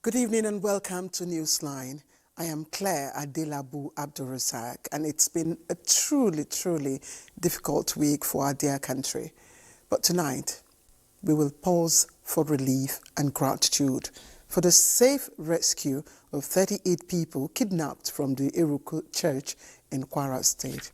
Good evening and welcome to Newsline. I am Claire Adelabu Abdurrazak, and it's been a truly difficult week for our dear country. But tonight, we will pause for relief and gratitude for the safe rescue of 38 people kidnapped from the Iruku Church in Kwara State.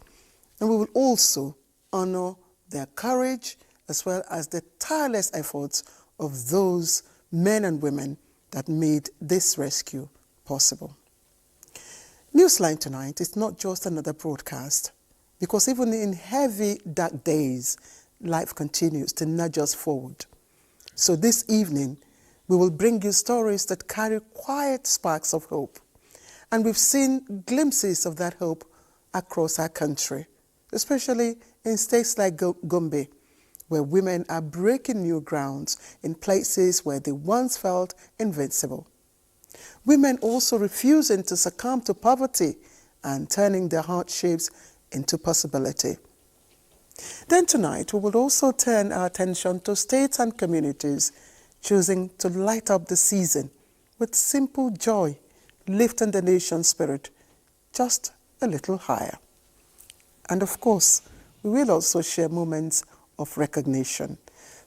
And we will also honor their courage as well as the tireless efforts of those men and women that made this rescue possible. Newsline tonight is not just another broadcast, because even in heavy, dark days, life continues to nudge us forward. So this evening, we will bring you stories that carry quiet sparks of hope. And we've seen glimpses of that hope across our country, especially in states like Gombe, where women are breaking new grounds in places where they once felt invincible. Women also refusing to succumb to poverty and turning their hardships into possibility. Then tonight, we will also turn our attention to states and communities choosing to light up the season with simple joy, lifting the nation's spirit just a little higher. And of course, we will also share moments of recognition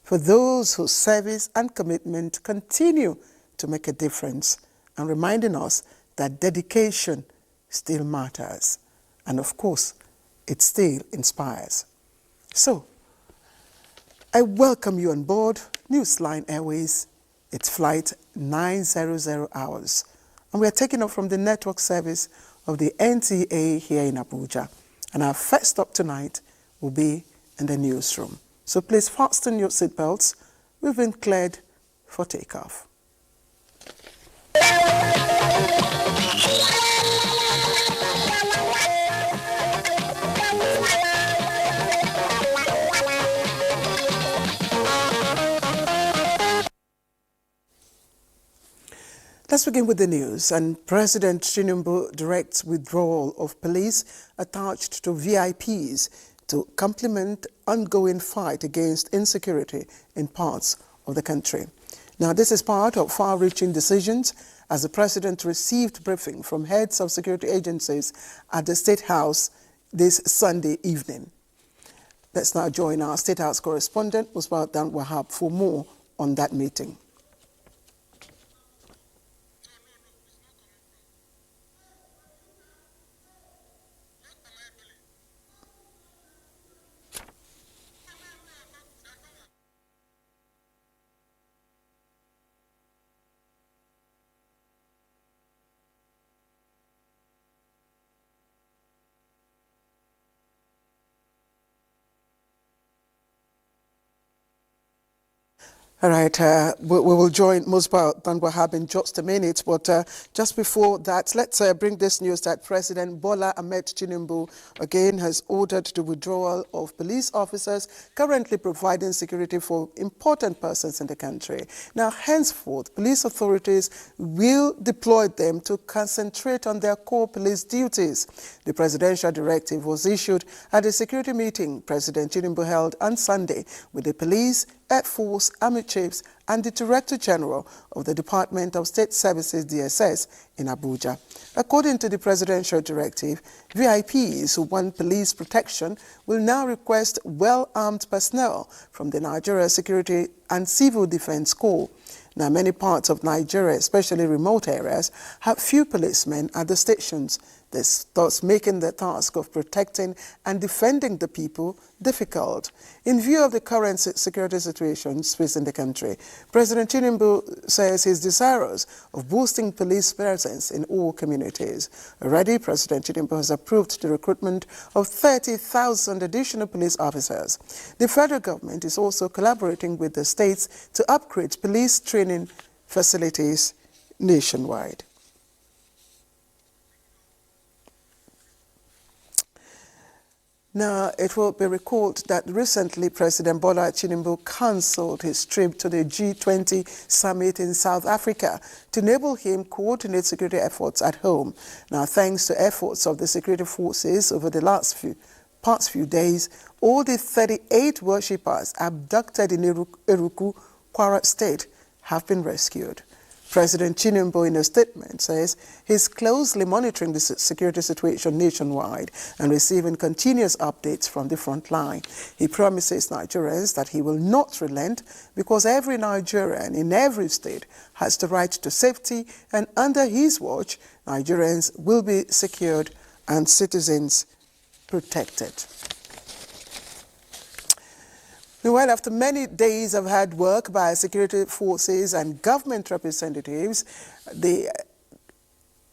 for those whose service and commitment continue to make a difference, and reminding us that dedication still matters. And of course, it still inspires. So, I welcome you on board Newsline Airways. It's flight 900 hours. And we are taking off from the network service of the NTA here in Abuja. And our first stop tonight will be in the newsroom. So please fasten your seatbelts. We've been cleared for takeoff. Let's begin with the news. And President Tinubu directs withdrawal of police attached to VIPs to complement ongoing fight against insecurity in parts of the country. Now, this is part of far-reaching decisions as the president received briefing from heads of security agencies at the State House this Sunday evening. Let's now join our State House correspondent, Musbat Dan Wahab, for more on that meeting. All right, we will join Musba Danwahab in just a minute, but just before that, let's bring this news that President Bola Ahmed Tinubu again has ordered the withdrawal of police officers currently providing security for important persons in the country. Now, henceforth, police authorities will deploy them to concentrate on their core police duties. The presidential directive was issued at a security meeting President Tinubu held on Sunday with the police, Air Force, Army Chiefs, and the Director General of the Department of State Services, DSS, in Abuja. According to the presidential directive, VIPs who want police protection will now request well-armed personnel from the Nigeria Security and Civil Defense Corps. Now, many parts of Nigeria, especially remote areas, have few policemen at the stations, thus making the task of protecting and defending the people difficult. In view of the current security situation facing the country, President Tinubu says he's desirous of boosting police presence in all communities. Already, President Tinubu has approved the recruitment of 30,000 additional police officers. The federal government is also collaborating with the states to upgrade police training facilities nationwide. Now, it will be recalled that recently President Bola Tinubu cancelled his trip to the G20 summit in South Africa to enable him coordinate security efforts at home. Now, thanks to efforts of the security forces over the past few days, all the 38 worshippers abducted in Iruku, Kwara State, have been rescued. President Tinubu, in a statement, says he's closely monitoring the security situation nationwide and receiving continuous updates from the front line. He promises Nigerians that he will not relent because every Nigerian in every state has the right to safety, and under his watch, Nigerians will be secured and citizens protected. Meanwhile, after many days of hard work by security forces and government representatives, the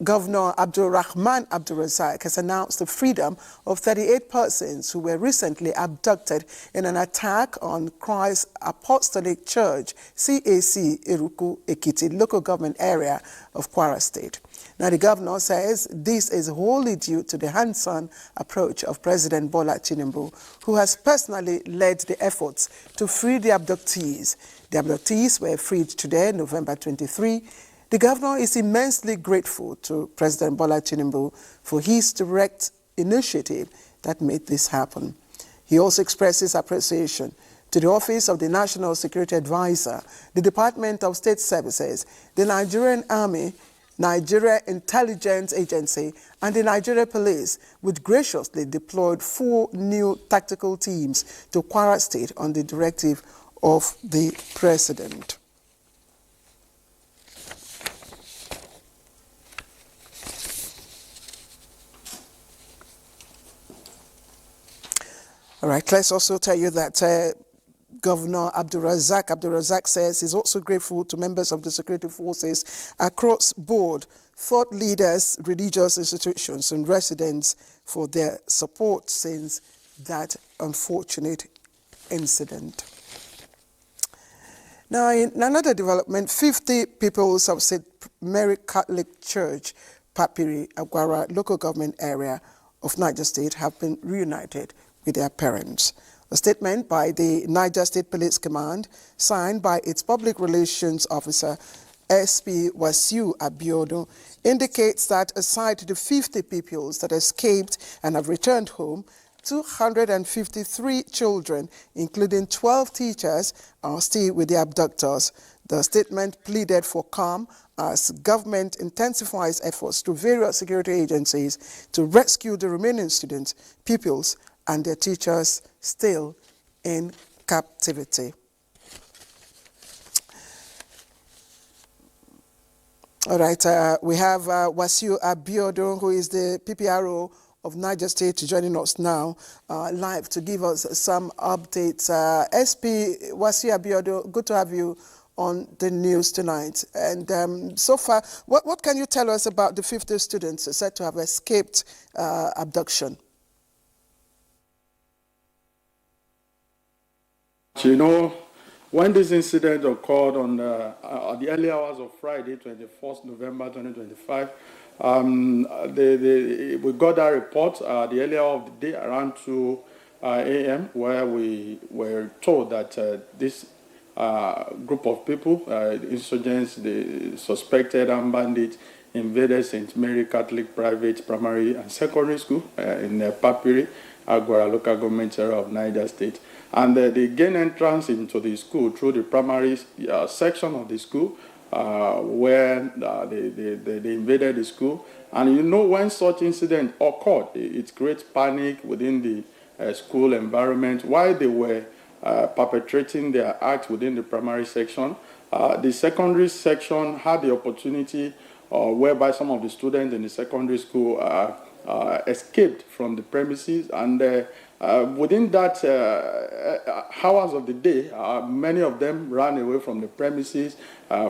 Governor Abdulrahman Abdulrazak has announced the freedom of 38 persons who were recently abducted in an attack on Christ Apostolic Church, CAC, Iruku, Ekiti, local government area of Kwara State. Now, the governor says this is wholly due to the hands-on approach of President Bola Tinubu, who has personally led the efforts to free the abductees. The abductees were freed today, November 23. The governor is immensely grateful to President Bola Tinubu for his direct initiative that made this happen. He also expresses appreciation to the Office of the National Security Advisor, the Department of State Services, the Nigerian Army, Nigeria Intelligence Agency, and the Nigeria Police, which graciously deployed 4 new tactical teams to Kwara State on the directive of the President. All right, let's also tell you that Governor Abdulrazak says he's also grateful to members of the security forces across board, thought leaders, religious institutions, and residents for their support since that unfortunate incident. Now, in another development, 50 pupils of St. Mary Catholic Church, Papiri, Agwara, local government area of Niger State have been reunited with their parents. A statement by the Niger State Police Command, signed by its public relations officer, SP Wasiu Abiodun, indicates that aside the 50 pupils that escaped and have returned home, 253 children, including 12 teachers, are still with the abductors. The statement pleaded for calm as government intensifies efforts through various security agencies to rescue the remaining students, pupils, and their teachers still in captivity. All right, we have Wasiu Abiodun, who is the PPRO of Niger State, joining us now live to give us some updates. SP Wasiu Abiodun, good to have you on the news tonight. And so far, what can you tell us about the 50 students said to have escaped abduction? You know, when this incident occurred on the early hours of Friday, 21st November 2025, we got that report the early hour of the day around 2 a.m. where we were told that this group of people, insurgents, the suspected armed bandits, invaded St. Mary Catholic Private Primary and Secondary School in Papiri, Agwara local government area of Niger State. And they gained entrance into the school through the primary section of the school where they invaded the school. And you know, when such incident occurred, it creates panic within the school environment. While they were perpetrating their act within the primary section, the secondary section had the opportunity whereby some of the students in the secondary school escaped from the premises, and within that hours of the day, many of them ran away from the premises,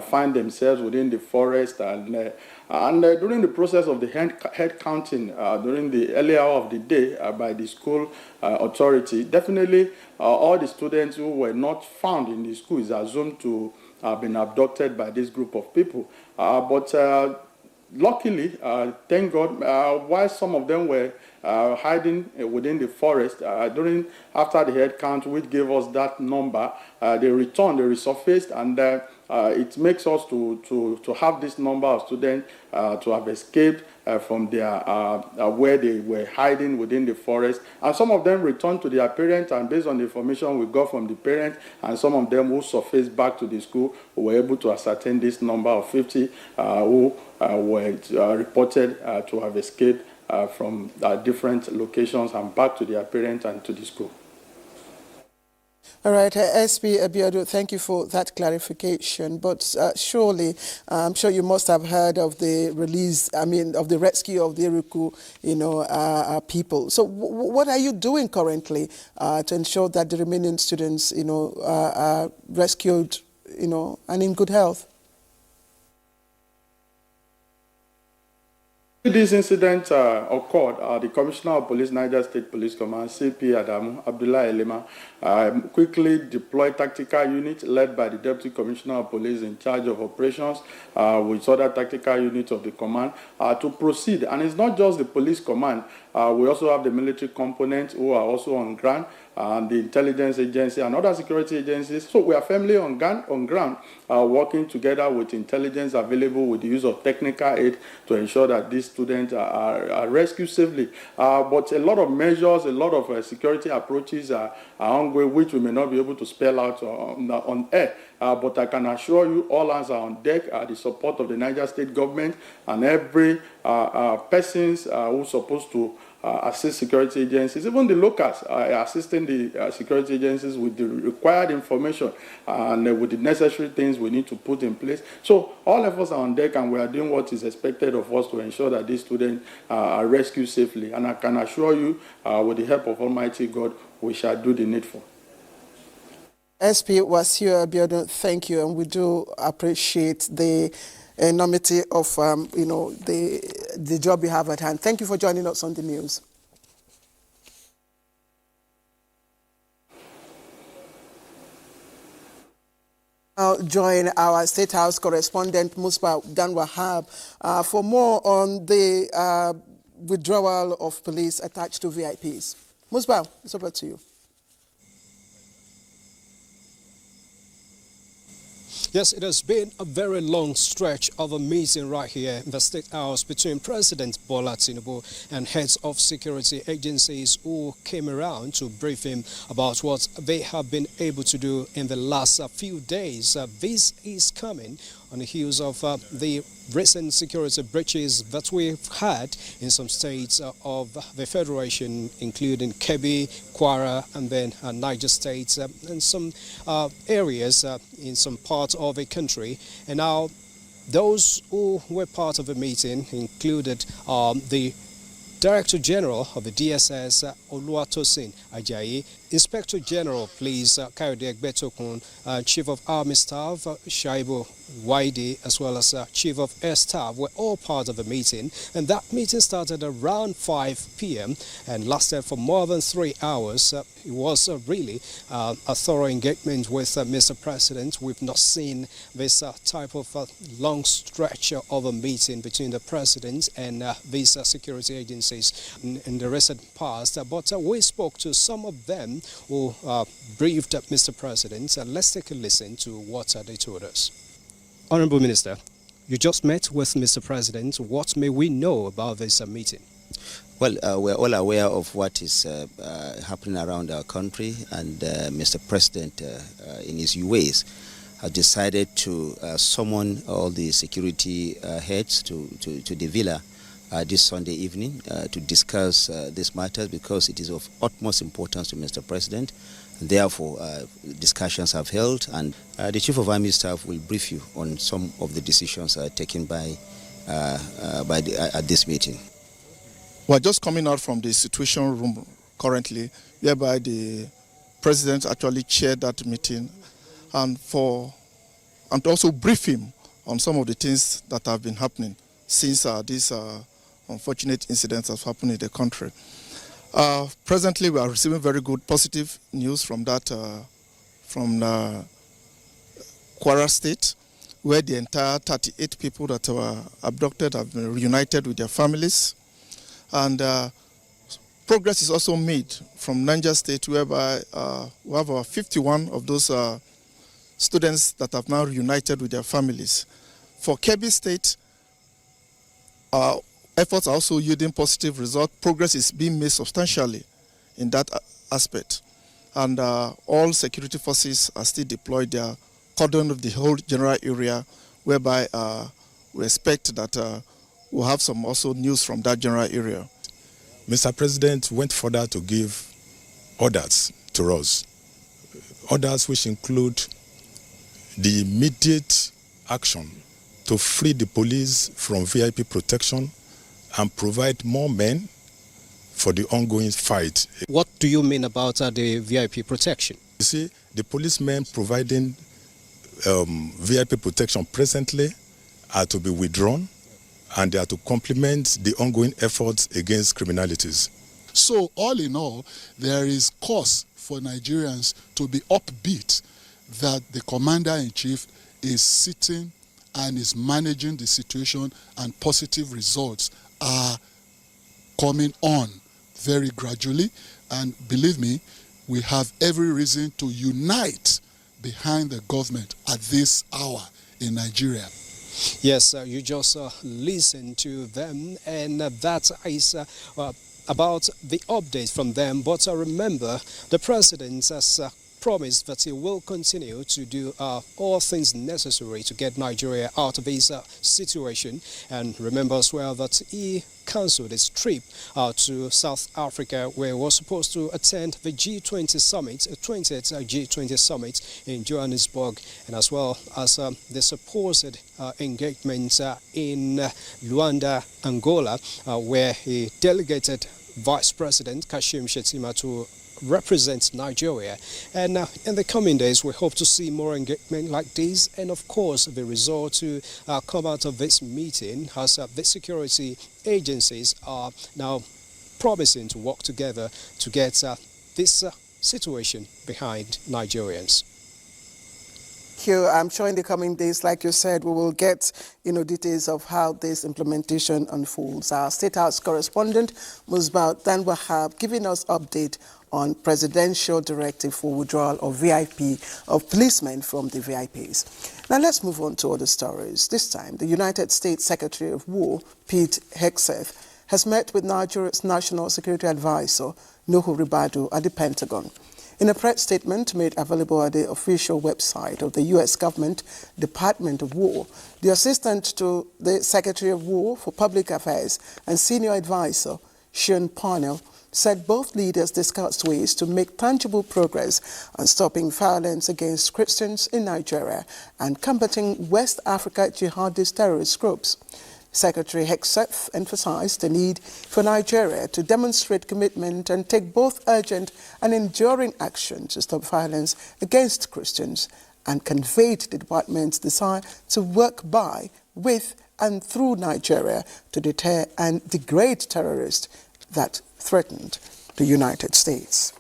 find themselves within the forest, and during the process of the head counting during the early hour of the day by the school authority, definitely all the students who were not found in the school is assumed to have been abducted by this group of people. But luckily, thank God, while some of them were hiding within the forest. After the head count, which gave us that number, they returned, they resurfaced, and it makes us to have this number of students to have escaped from their where they were hiding within the forest. And some of them returned to their parents, and based on the information we got from the parents, and some of them who surfaced back to the school, we were able to ascertain this number of 50 who were reported to have escaped from different locations and back to their parents and to the school. All right, SP Abiodun, thank you for that clarification. But surely, I'm sure you must have heard of the of the rescue of the Iruku, people. So what are you doing currently to ensure that the remaining students, are rescued, and in good health? This incident occurred, the Commissioner of Police, Niger State Police Command, CP Adamu Abdullah Elema, quickly deployed tactical unit led by the Deputy Commissioner of Police in charge of operations with other tactical units of the command to proceed. And it's not just the police command. We also have the military component who are also on ground, and the intelligence agency and other security agencies. So we are firmly on ground, working together with intelligence available with the use of technical aid to ensure that these students are rescued safely. But a lot of measures, a lot of security approaches are ongoing, which we may not be able to spell out on air. But I can assure you all hands are on deck, the support of the Niger State government and every persons who's supposed to assist security agencies, even the locals assisting the security agencies with the required information and with the necessary things we need to put in place. So all of us are on deck, and we are doing what is expected of us to ensure that these students are rescued safely. And I can assure you, with the help of Almighty God, we shall do the needful. SP Wasiu Abiodun, thank you, and we do appreciate the enormity of the job you have at hand. Thank you for joining us on the news. Now join our State House correspondent Musba Danwahab for more on the withdrawal of police attached to VIPs. Musba, it's over to you. Yes, it has been a very long stretch of a meeting right here in the State House between President Bola Tinubu and heads of security agencies who came around to brief him about what they have been able to do in the last few days. This is coming on the heels of the recent security breaches that we've had in some states of the Federation, including Kebbi, Kwara, and then Niger State, and some areas in some parts of the country. And now those who were part of the meeting included the Director General of the DSS, Oluwatosin Ajayi, Inspector General Police Kayode Egbetokun, Chief of Army Staff Shaibu Waidi, as well as Chief of Air Staff, were all part of the meeting. And that meeting started around 5 p.m. and lasted for more than 3 hours. It was really a thorough engagement with Mr. President. We've not seen this type of long stretch of a meeting between the President and these security agencies in the recent past. But we spoke to some of them who briefed Mr. President. Let's take a listen to what they told us. Honorable Minister, you just met with Mr. President. What may we know about this meeting? Well, we're all aware of what is happening around our country, and Mr. President, in his ways, has decided to summon all the security heads to the villa this Sunday evening to discuss these matters, because it is of utmost importance to Mr. President. Therefore, discussions have held, and the Chief of Army Staff will brief you on some of the decisions taken at this meeting. We're just coming out from the situation room currently, whereby the President actually chaired that meeting, and also brief him on some of the things that have been happening since these unfortunate incidents have happened in the country. Presently, we are receiving very good positive news from from Kwara State, where the entire 38 people that were abducted have been reunited with their families. And progress is also made from Niger State, whereby we have 51 of those students that have now reunited with their families. For Kebbi State, efforts are also yielding positive results. Progress is being made substantially in that aspect. And all security forces are still deployed there, cordon of the whole general area, whereby we expect that we'll have some also news from that general area. Mr. President went further to give orders to us, orders which include the immediate action to free the police from VIP protection and provide more men for the ongoing fight. What do you mean about the VIP protection? You see, the policemen providing VIP protection presently are to be withdrawn, and they are to complement the ongoing efforts against criminalities. So all in all, there is cause for Nigerians to be upbeat that the commander-in-chief is sitting and is managing the situation, and positive results are coming on very gradually. And believe me, we have every reason to unite behind the government at this hour in Nigeria. Yes, you just listen to them, and that is about the update from them. But remember, the president has promised that he will continue to do all things necessary to get Nigeria out of this situation. And remember as well that he cancelled his trip to South Africa, where he was supposed to attend the G20 summit, 20th G20 summit in Johannesburg, and as well as the supposed engagement in Luanda, Angola, where he delegated Vice President Kashim Shettima to represent Nigeria. And in the coming days, we hope to see more engagement like this, and of course the result to come out of this meeting, as the security agencies are now promising to work together to get this situation behind Nigerians. I'm sure in the coming days, like you said, we will get details of how this implementation unfolds. Our State House correspondent, Musbat Dan Wahab, giving us update on presidential directive for withdrawal of policemen from the VIPs. Now let's move on to other stories. This time, the United States Secretary of War, Pete Hegseth, has met with Nigeria's National Security Advisor, Nuhu Ribadu, at the Pentagon. In a press statement made available at the official website of the U.S. government Department of War, the Assistant to the Secretary of War for Public Affairs and Senior Advisor, Sean Parnell, said both leaders discussed ways to make tangible progress on stopping violence against Christians in Nigeria and combating West Africa jihadist terrorist groups. Secretary Hegseth emphasized the need for Nigeria to demonstrate commitment and take both urgent and enduring action to stop violence against Christians, and conveyed the department's desire to work by, with, and through Nigeria to deter and degrade terrorists that threatened the United States.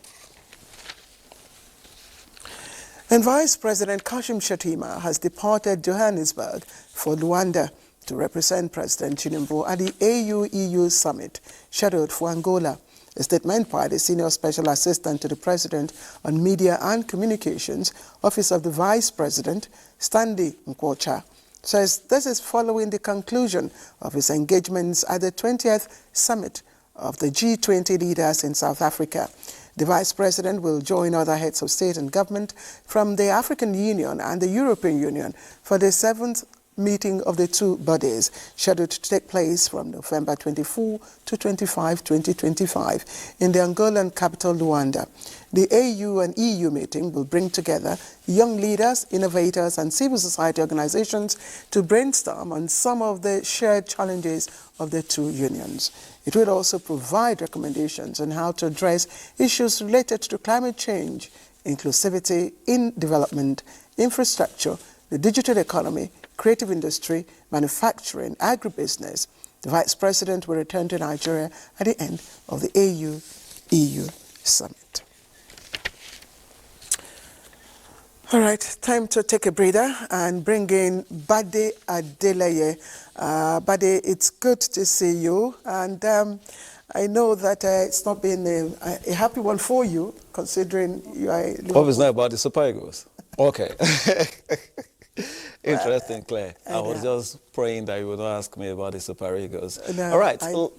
And Vice President Kashim Shettima has departed Johannesburg for Luanda to represent President Tinubu at the AU-EU summit scheduled for Angola. A statement by the Senior Special Assistant to the President on Media and Communications, Office of the Vice President, Stanley Nkwocha, says this is following the conclusion of his engagements at the 20th summit of the G20 leaders in South Africa. The Vice President will join other heads of state and government from the African Union and the European Union for the 7th meeting of the two bodies, scheduled to take place from November 24 to 25, 2025, in the Angolan capital Luanda. The AU and EU meeting will bring together young leaders, innovators, and civil society organizations to brainstorm on some of the shared challenges of the two unions. It will also provide recommendations on how to address issues related to climate change, inclusivity in development, infrastructure, the digital economy, creative industry, manufacturing, agribusiness. The Vice President will return to Nigeria at the end of the AU-EU summit. All right, time to take a breather and bring in Bade Adeleye. Bade, it's good to see you. And I know that it's not been a happy one for you, considering you are. Hope it's not about the Super Eagles. Okay. Interesting, Claire. I was just praying that you would not ask me about the Super Eagles. No, all right. Go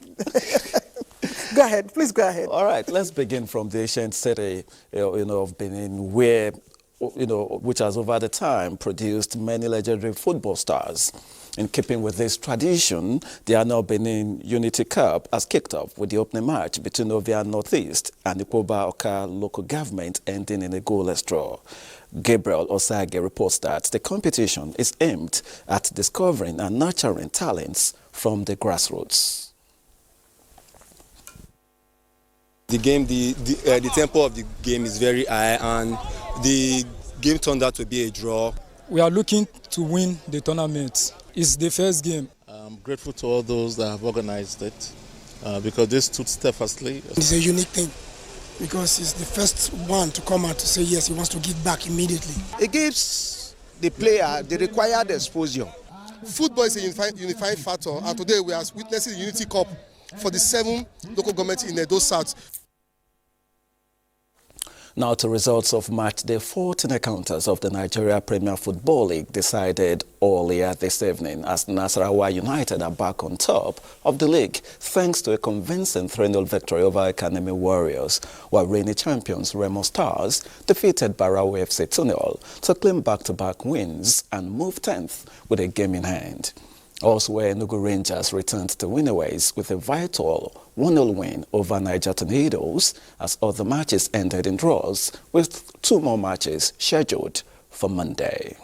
ahead. Please go ahead. All right. Let's begin from the ancient city, of Benin, where, which has over the time produced many legendary football stars. In keeping with this tradition, the annual Benin Unity Cup has kicked off with the opening match between Ovia Northeast and the Koba Oka local government ending in a goalless draw. Gabriel Osage reports that the competition is aimed at discovering and nurturing talents from the grassroots. The game, the tempo of the game is very high, and the game turned out to be a draw. We are looking to win the tournament. It's the first game. I'm grateful to all those that have organized it because they stood steadfastly. It's a unique thing because it's the first one to come out to say yes, he wants to give back immediately. It gives the player the required exposure. Football is a unifying factor, and today we are witnessing the Unity Cup for the 7 local governments in Edo South. Now to results of match day 14 encounters of the Nigeria Premier Football League decided earlier this evening as Nasarawa United are back on top of the league thanks to a convincing 3-0 victory over Academy Warriors, while reigning champions Remo Stars defeated Barawa FC 2-0 to claim back-to-back wins and move 10th with a game in hand. Elsewhere, Enugu Rangers returned to winning ways with a vital 1-0 win over Niger Tornadoes as other matches ended in draws, with 2 more matches scheduled for Monday.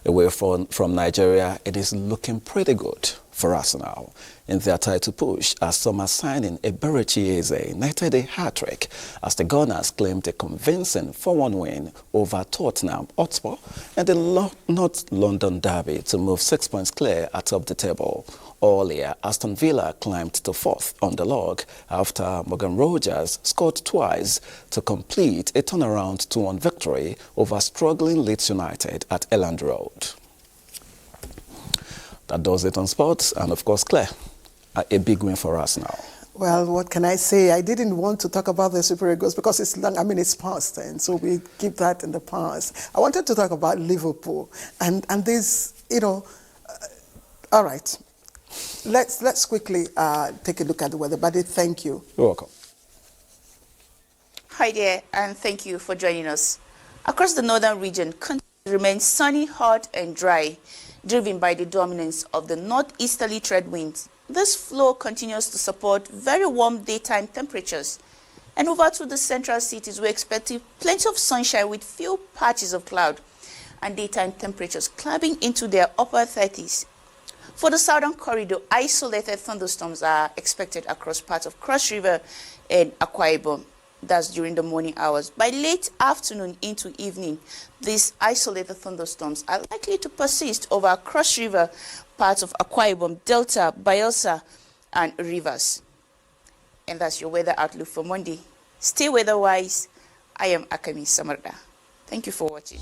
Away from Nigeria, it is looking pretty good for Arsenal in their title push as summer signing Eberechi Eze netted a hat-trick as the Gunners claimed a convincing 4-1 win over Tottenham Hotspur and the North London derby to move 6 points clear atop the table. Earlier, Aston Villa climbed to 4th on the log after Morgan Rogers scored twice to complete a turnaround 2-1 victory over struggling Leeds United at Elland Road. That does it on sports, and of course, Claire, a big win for us now. Well, what can I say? I didn't want to talk about the Super Eagles because it's long, it's past then, so we keep that in the past. I wanted to talk about Liverpool and this, all right. Let's quickly take a look at the weather. Buddy, thank you. You're welcome. Hi there, and thank you for joining us. Across the northern region, continues to remain sunny, hot, and dry, driven by the dominance of the northeasterly trade winds. This flow continues to support very warm daytime temperatures. And over to the central cities, we're expecting plenty of sunshine with few patches of cloud and daytime temperatures climbing into their upper 30s. For the southern corridor, isolated thunderstorms are expected across parts of Cross River and Akwa Ibom. That's during the morning hours. By late afternoon into evening, these isolated thunderstorms are likely to persist over Cross River, parts of Akwa Ibom, Delta, Bayelsa, and Rivers. And that's your weather outlook for Monday. Stay weather-wise. I am Akami Samarda. Thank you for watching.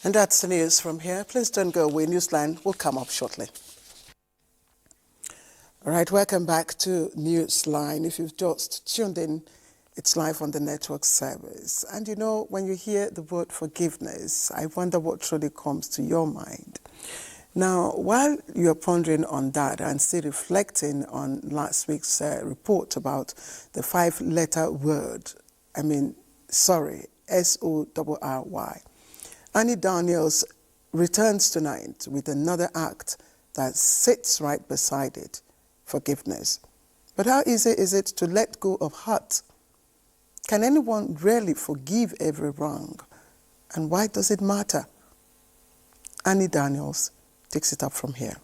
And that's the news from here. Please don't go away. Newsline will come up shortly. All right, welcome back to Newsline. If you've just tuned in, it's live on the network service. And when you hear the word forgiveness, I wonder what truly comes to your mind. Now, while you're pondering on that and still reflecting on last week's report about the 5-letter word, sorry, S-O-R-R-Y, Annie Daniels returns tonight with another act that sits right beside it, forgiveness. But how easy is it to let go of hurt? Can anyone really forgive every wrong? And why does it matter? Annie Daniels takes it up from here.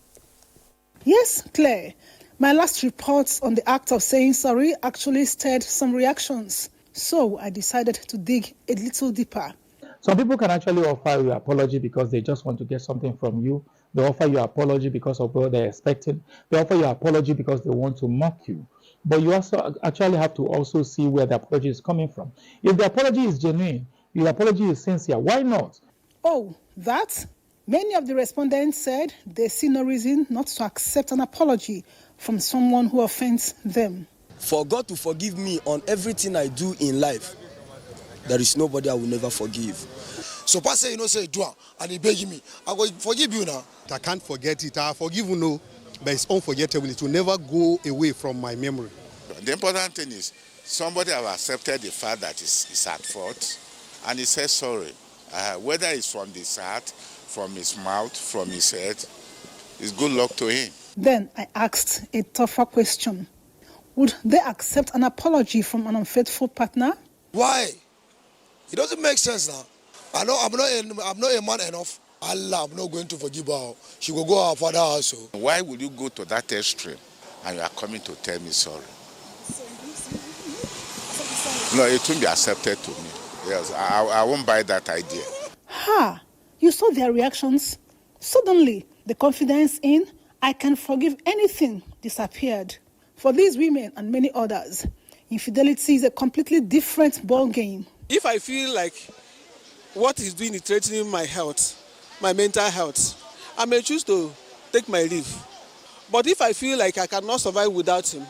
Yes, Claire. My last report on the act of saying sorry actually stirred some reactions. So I decided to dig a little deeper. Some people can actually offer you apology because they just want to get something from you. They offer you apology because of what they're expecting. They offer you apology because they want to mock you. But you also actually have to also see where the apology is coming from. If the apology is genuine, if the apology is sincere, why not? Oh, that? Many of the respondents said they see no reason not to accept an apology from someone who offends them. For God to forgive me on everything I do in life, there is nobody I will never forgive. So pass say say do and he beg me, I go forgive you now. I can't forget it. I forgive you, no, but it's unforgettable. It will never go away from my memory. The important thing is somebody have accepted the fact that is at fault, and he says sorry. Whether it's from his heart, from his mouth, from his head, it's good luck to him. Then I asked a tougher question. Would they accept an apology from an unfaithful partner? Why? It doesn't make sense now. I'm not a man enough. Allah, I'm not going to forgive her. She will go to her father's house. Why would you go to that extreme and you are coming to tell me sorry? No, it won't be accepted to me. Yes, I won't buy that idea. Ha! You saw their reactions. Suddenly, the confidence in I can forgive anything disappeared. For these women and many others, infidelity is a completely different ballgame. If I feel like what he's doing is threatening my health, my mental health, I may choose to take my leave. But if I feel like I cannot survive without him,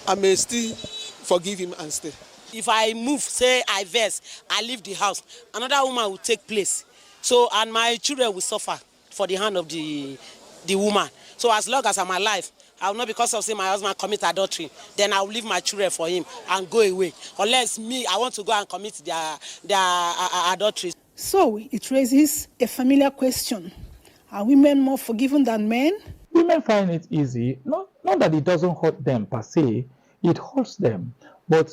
I may still forgive him and stay. If I move, say I vex, I leave the house, another woman will take place. So, and my children will suffer for the hand of the woman. So as long as I'm alive, I will not, because of say my husband commit adultery, then I will leave my children for him and go away. Unless me, I want to go and commit their adultery. So it raises a familiar question. Are women more forgiving than men? Women find it easy, not that it doesn't hurt them per se, it hurts them. But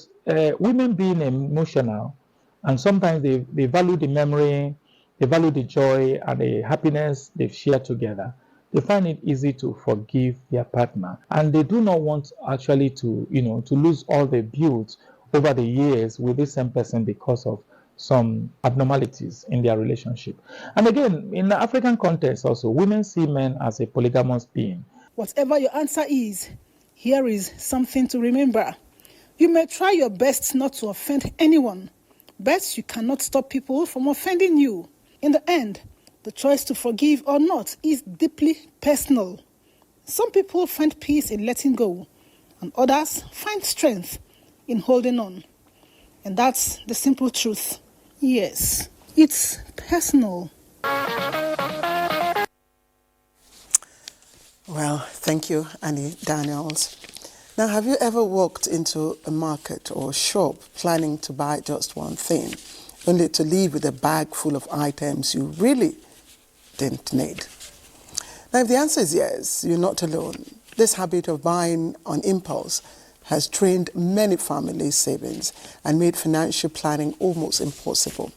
women being emotional, and sometimes they value the memory, they value the joy and the happiness they've shared together. They find it easy to forgive their partner, and they do not want actually to lose all they built over the years with the same person because of some abnormalities in their relationship. And again, in the African context also, women see men as a polygamous being. Whatever your answer is, here is something to remember. You may try your best not to offend anyone, but you cannot stop people from offending you. In the end, the choice to forgive or not is deeply personal. Some people find peace in letting go, and others find strength in holding on. And that's the simple truth. Yes, it's personal. Well, thank you, Annie Daniels. Now, have you ever walked into a market or shop planning to buy just one thing, only to leave with a bag full of items you really didn't need? Now, if the answer is yes, you're not alone. This habit of buying on impulse has drained many families' savings and made financial planning almost impossible.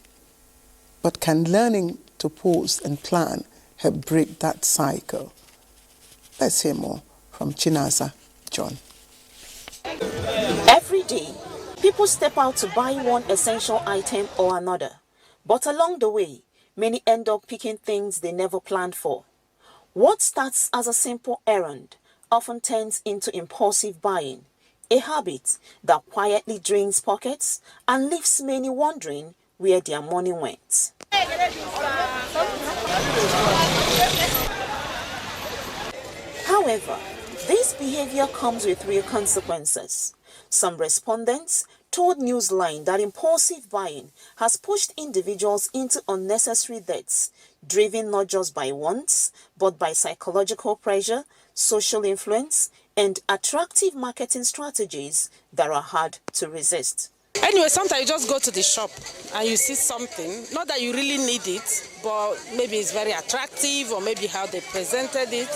But can learning to pause and plan help break that cycle? Let's hear more from Chinaza John. Every day, people step out to buy one essential item or another. But along the way, many end up picking things they never planned for. What starts as a simple errand often turns into impulsive buying, a habit that quietly drains pockets and leaves many wondering where their money went. However, this behavior comes with real consequences. Some respondents told Newsline that impulsive buying has pushed individuals into unnecessary debts, driven not just by wants, but by psychological pressure, social influence, and attractive marketing strategies that are hard to resist. Anyway, sometimes you just go to the shop and you see something, not that you really need it, but maybe it's very attractive or maybe how they presented it,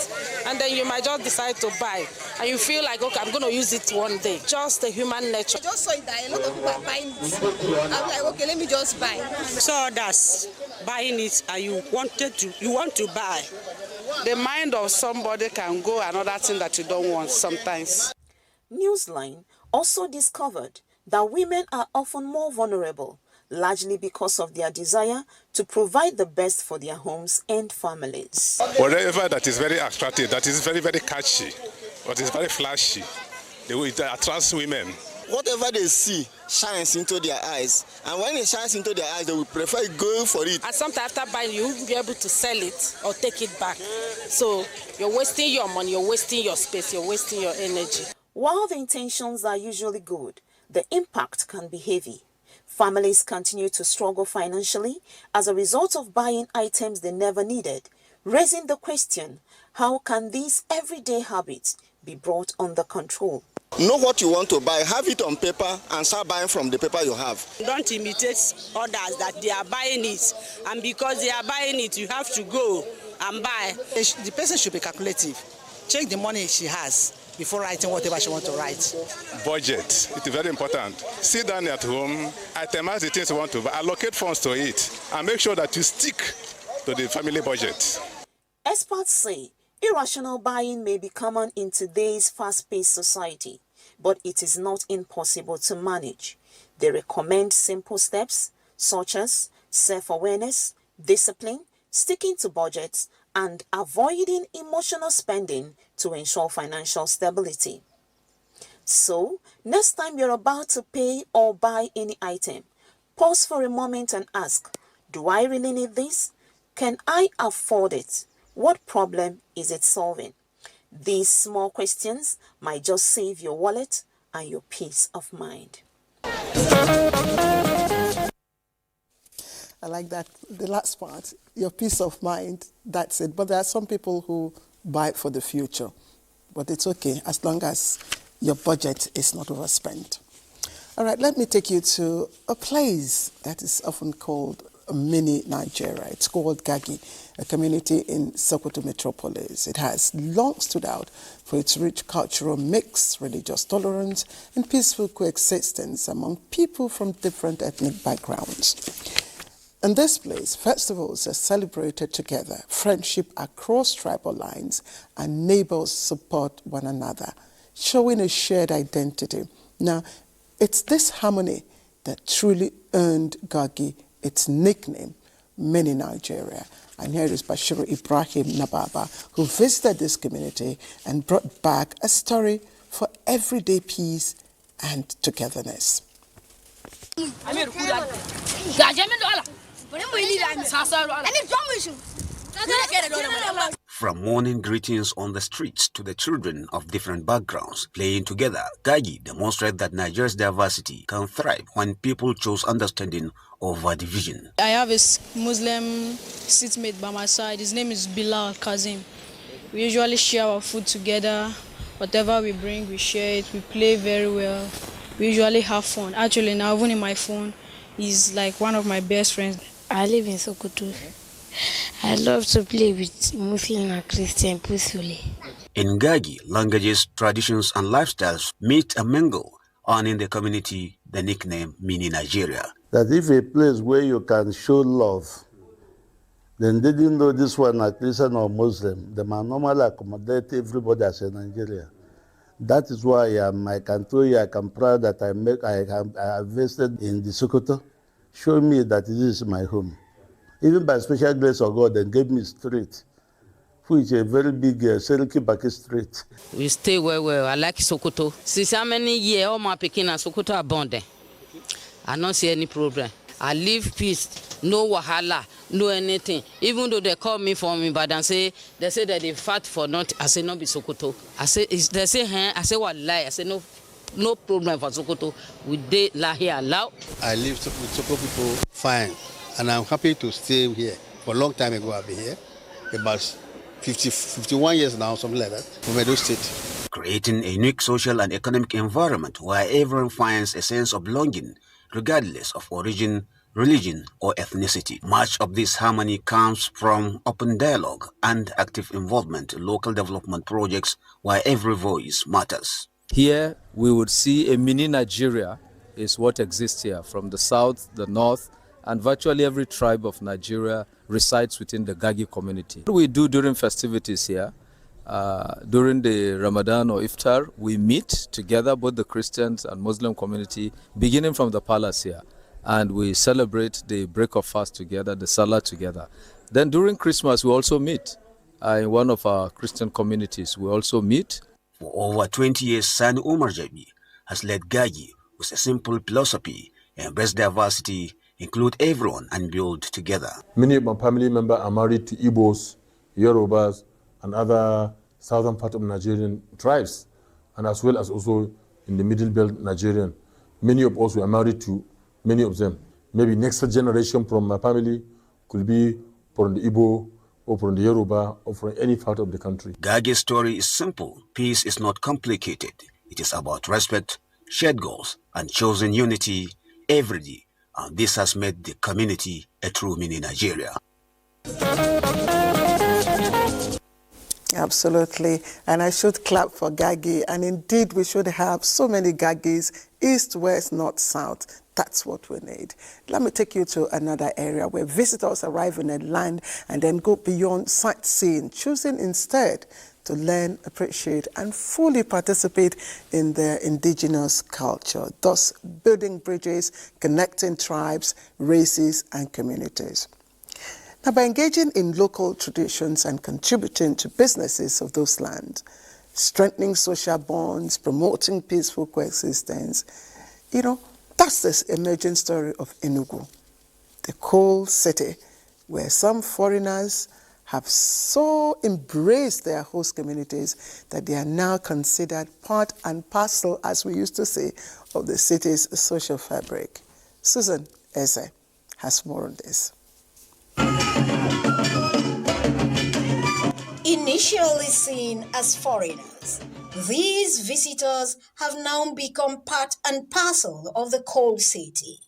and then you might just decide to buy. And you feel like, okay, I'm going to use it one day. Just the human nature. I just saw it that a lot of people are buying it. I'm like, okay, let me just buy. So that's buying it and you want to buy. The mind of somebody can go another thing that you don't want sometimes. Newsline also discovered that women are often more vulnerable largely because of their desire to provide the best for their homes and families. Whatever that is very attractive, that is very, very catchy, what is very flashy, it attracts women. Whatever they see shines into their eyes, and when it shines into their eyes, they will prefer going for it. And sometimes after buying, you won't be able to sell it or take it back. So you're wasting your money, you're wasting your space, you're wasting your energy. While the intentions are usually good, the impact can be heavy. Families continue to struggle financially as a result of buying items they never needed, raising the question, how can these everyday habits be brought under control? Know what you want to buy, have it on paper, and start buying from the paper you have. Don't imitate others that they are buying it, and because they are buying it, you have to go and buy. The person should be calculative. Check the money she has before writing whatever she wants to write. Budget, it is very important. Sit down at home, itemize the things you want to buy, allocate funds to it, and make sure that you stick to the family budget. Experts say irrational buying may be common in today's fast-paced society, but it is not impossible to manage. They recommend simple steps such as self-awareness, discipline, sticking to budgets, and avoiding emotional spending to ensure financial stability. So, next time you're about to pay or buy any item, pause for a moment and ask, do I really need this? Can I afford it? What problem is it solving? These small questions might just save your wallet and your peace of mind. I like that, the last part, your peace of mind, that's it. But there are some people who buy for the future. But it's okay, as long as your budget is not overspent. All right, let me take you to a place that is often called a mini Nigeria. It's called Gagi, a community in Sokoto metropolis. It has long stood out for its rich cultural mix, religious tolerance, and peaceful coexistence among people from different ethnic backgrounds. In this place, festivals are celebrated together, friendship across tribal lines, and neighbors support one another, showing a shared identity. Now, it's this harmony that truly earned Gagi its nickname, Mini Nigeria. And here is Bashiru Ibrahim Nababa, who visited this community and brought back a story for everyday peace and togetherness. From morning greetings on the streets to the children of different backgrounds playing together, Gagi demonstrates that Nigeria's diversity can thrive when people choose understanding over division. I have a Muslim seatmate by my side. His name is Bilal Kazim. We usually share our food together. Whatever we bring, we share it. We play very well. We usually have fun. Actually, now even in my phone, he's like one of my best friends. I live in Sokoto. I love to play with Muslim and Christian peacefully. In Gagi, languages, traditions, and lifestyles meet and mingle, earning the community the nickname Mini Nigeria. That if a place where you can show love, then they didn't know this one are Christian or Muslim. They might normally accommodate everybody as a Nigerian. That is why I can tell you, I am proud that I invested in the Sokoto, showing me that this is my home. Even by special grace of God, they gave me street, which is a very big Seriki Baki street. We stay well. I like Sokoto. Since how many years all my Pekin and Sokoto are bonded, I don't see any problem. I live peace, no wahala, no anything. Even though they call me from Ibadan, they say that they fight for not. I say no be Sokoto. I say they say I say what lie. I say no problem for Sokoto. We dey la here allow. I live with Sokoto people fine, and I'm happy to stay here. For a long time ago, I've been here, about 51 years now, something like that, from Edo State. Creating a unique social and economic environment where everyone finds a sense of belonging, regardless of origin, religion, or ethnicity. Much of this harmony comes from open dialogue and active involvement in local development projects where every voice matters. Here, we would see a mini Nigeria is what exists here. From the south, the north, and virtually every tribe of Nigeria resides within the Gagi community. What we do during festivities here, during the Ramadan or Iftar, we meet together, both the Christians and Muslim community, beginning from the palace here. and we celebrate the break of fast together, the Salah together. Then during Christmas, we also meet in one of our Christian communities. We also meet. For over 20 years, Sani Umar Jabi has led Gagi with a simple philosophy, embrace diversity, include everyone, and build together. Many of my family members are married to Igbos, Yorubas, and other southern part of Nigerian tribes, and as well as also in the middle belt Nigerian. Many of us were married to many of them. Maybe next generation from my family could be from the Igbo, or from the Yoruba, or from any part of the country. Gagi's story is simple. Peace is not complicated. It is about respect, shared goals, and chosen unity every day. And this has made the community a true mini Nigeria. Absolutely. And I should clap for Gagi. And indeed, we should have so many Gagis, east, west, north, south. That's what we need. Let me take you to another area where visitors arrive in a land and then go beyond sightseeing, choosing instead to learn, appreciate, and fully participate in their indigenous culture, thus building bridges, connecting tribes, races, and communities. Now, by engaging in local traditions and contributing to businesses of those lands, strengthening social bonds, promoting peaceful coexistence, that's this emerging story of Enugu, the coal city where some foreigners have so embraced their host communities that they are now considered part and parcel, as we used to say, of the city's social fabric. Susan Eze has more on this. Initially seen as foreigners, these visitors have now become part and parcel of the coal city.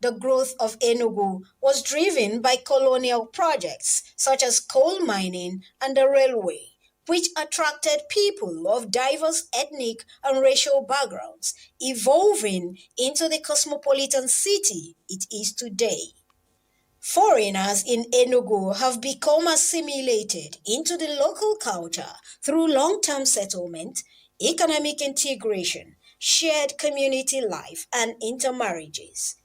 The growth of Enugu was driven by colonial projects such as coal mining and the railway, which attracted people of diverse ethnic and racial backgrounds, evolving into the cosmopolitan city it is today. Foreigners in Enugu have become assimilated into the local culture through long-term settlement, economic integration, shared community life, and intermarriages.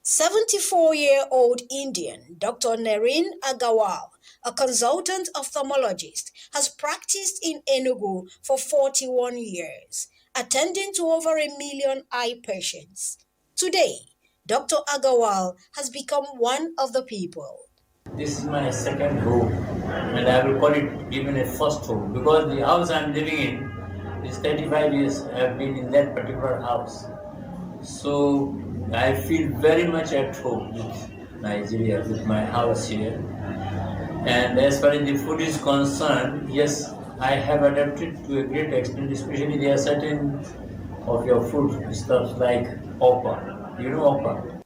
74-year-old Indian Dr. Nareen Agarwal, a consultant ophthalmologist, has practiced in Enugu for 41 years, attending to over 1 million eye patients. Today, Dr. Agarwal has become one of the people. This is my second home, and I will call it even a first home, because the house I'm living in is 35 years I have been in that particular house. So I feel very much at home with Nigeria, with my house here. And as far as the food is concerned, yes, I have adapted to a great extent, especially there are certain of your food stuff like okpa. You know okpa?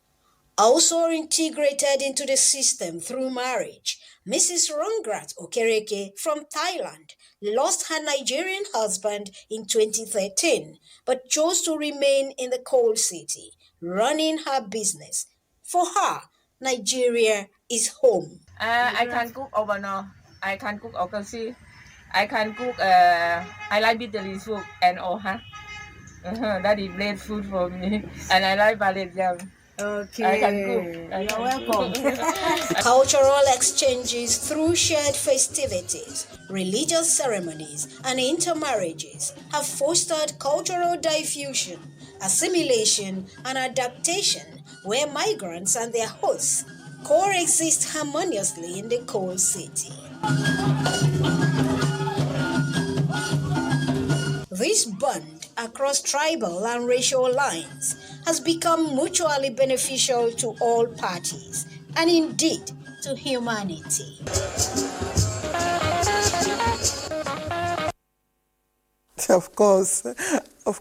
Also integrated into the system through marriage, Mrs. Rongrat Okereke from Thailand lost her Nigerian husband in 2013, but chose to remain in the coal city, running her business. For her, Nigeria is home. I can cook obano, I can cook okasi, I can cook, I like bitter soup and oha. That is great food for me, and I like ballet jam. Okay, I can cook. You're welcome. Cultural exchanges through shared festivities, religious ceremonies, and intermarriages have fostered cultural diffusion, assimilation, and adaptation, where migrants and their hosts coexist harmoniously in the coal city. This bond across tribal and racial lines has become mutually beneficial to all parties and indeed to humanity. Of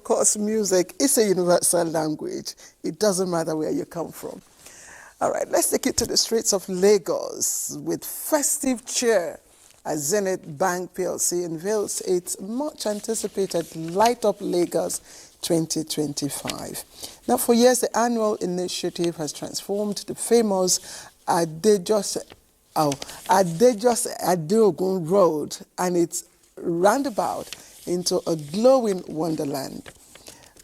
course, music is a universal language. It doesn't matter where you come from. All right, let's take it to the streets of Lagos with festive cheer as Zenith Bank PLC unveils its much-anticipated Light Up Lagos 2025. Now, for years, the annual initiative has transformed the famous Adejose Adeogun Road and its roundabout into a glowing wonderland.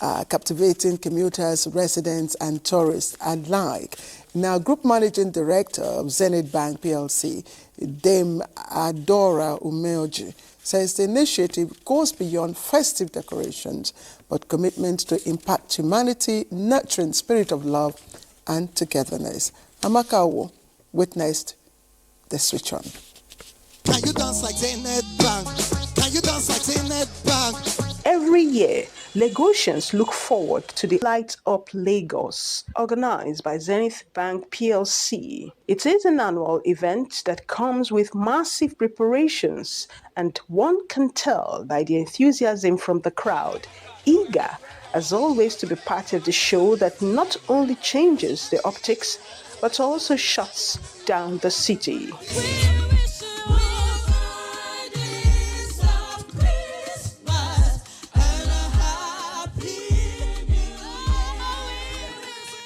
captivating commuters, residents and tourists alike. Now, Group Managing Director of Zenith Bank PLC, Dame Adora Umeoji, says the initiative goes beyond festive decorations, but commitment to impact humanity, nurturing spirit of love and togetherness. Amakawo witnessed the switch on. Can you dance like Zenith Bank? Can you dance like Zenith Bank? Every year, Lagosians look forward to the Light Up Lagos, organized by Zenith Bank PLC. It is an annual event that comes with massive preparations, and one can tell by the enthusiasm from the crowd, eager, as always, to be part of the show that not only changes the optics, but also shuts down the city.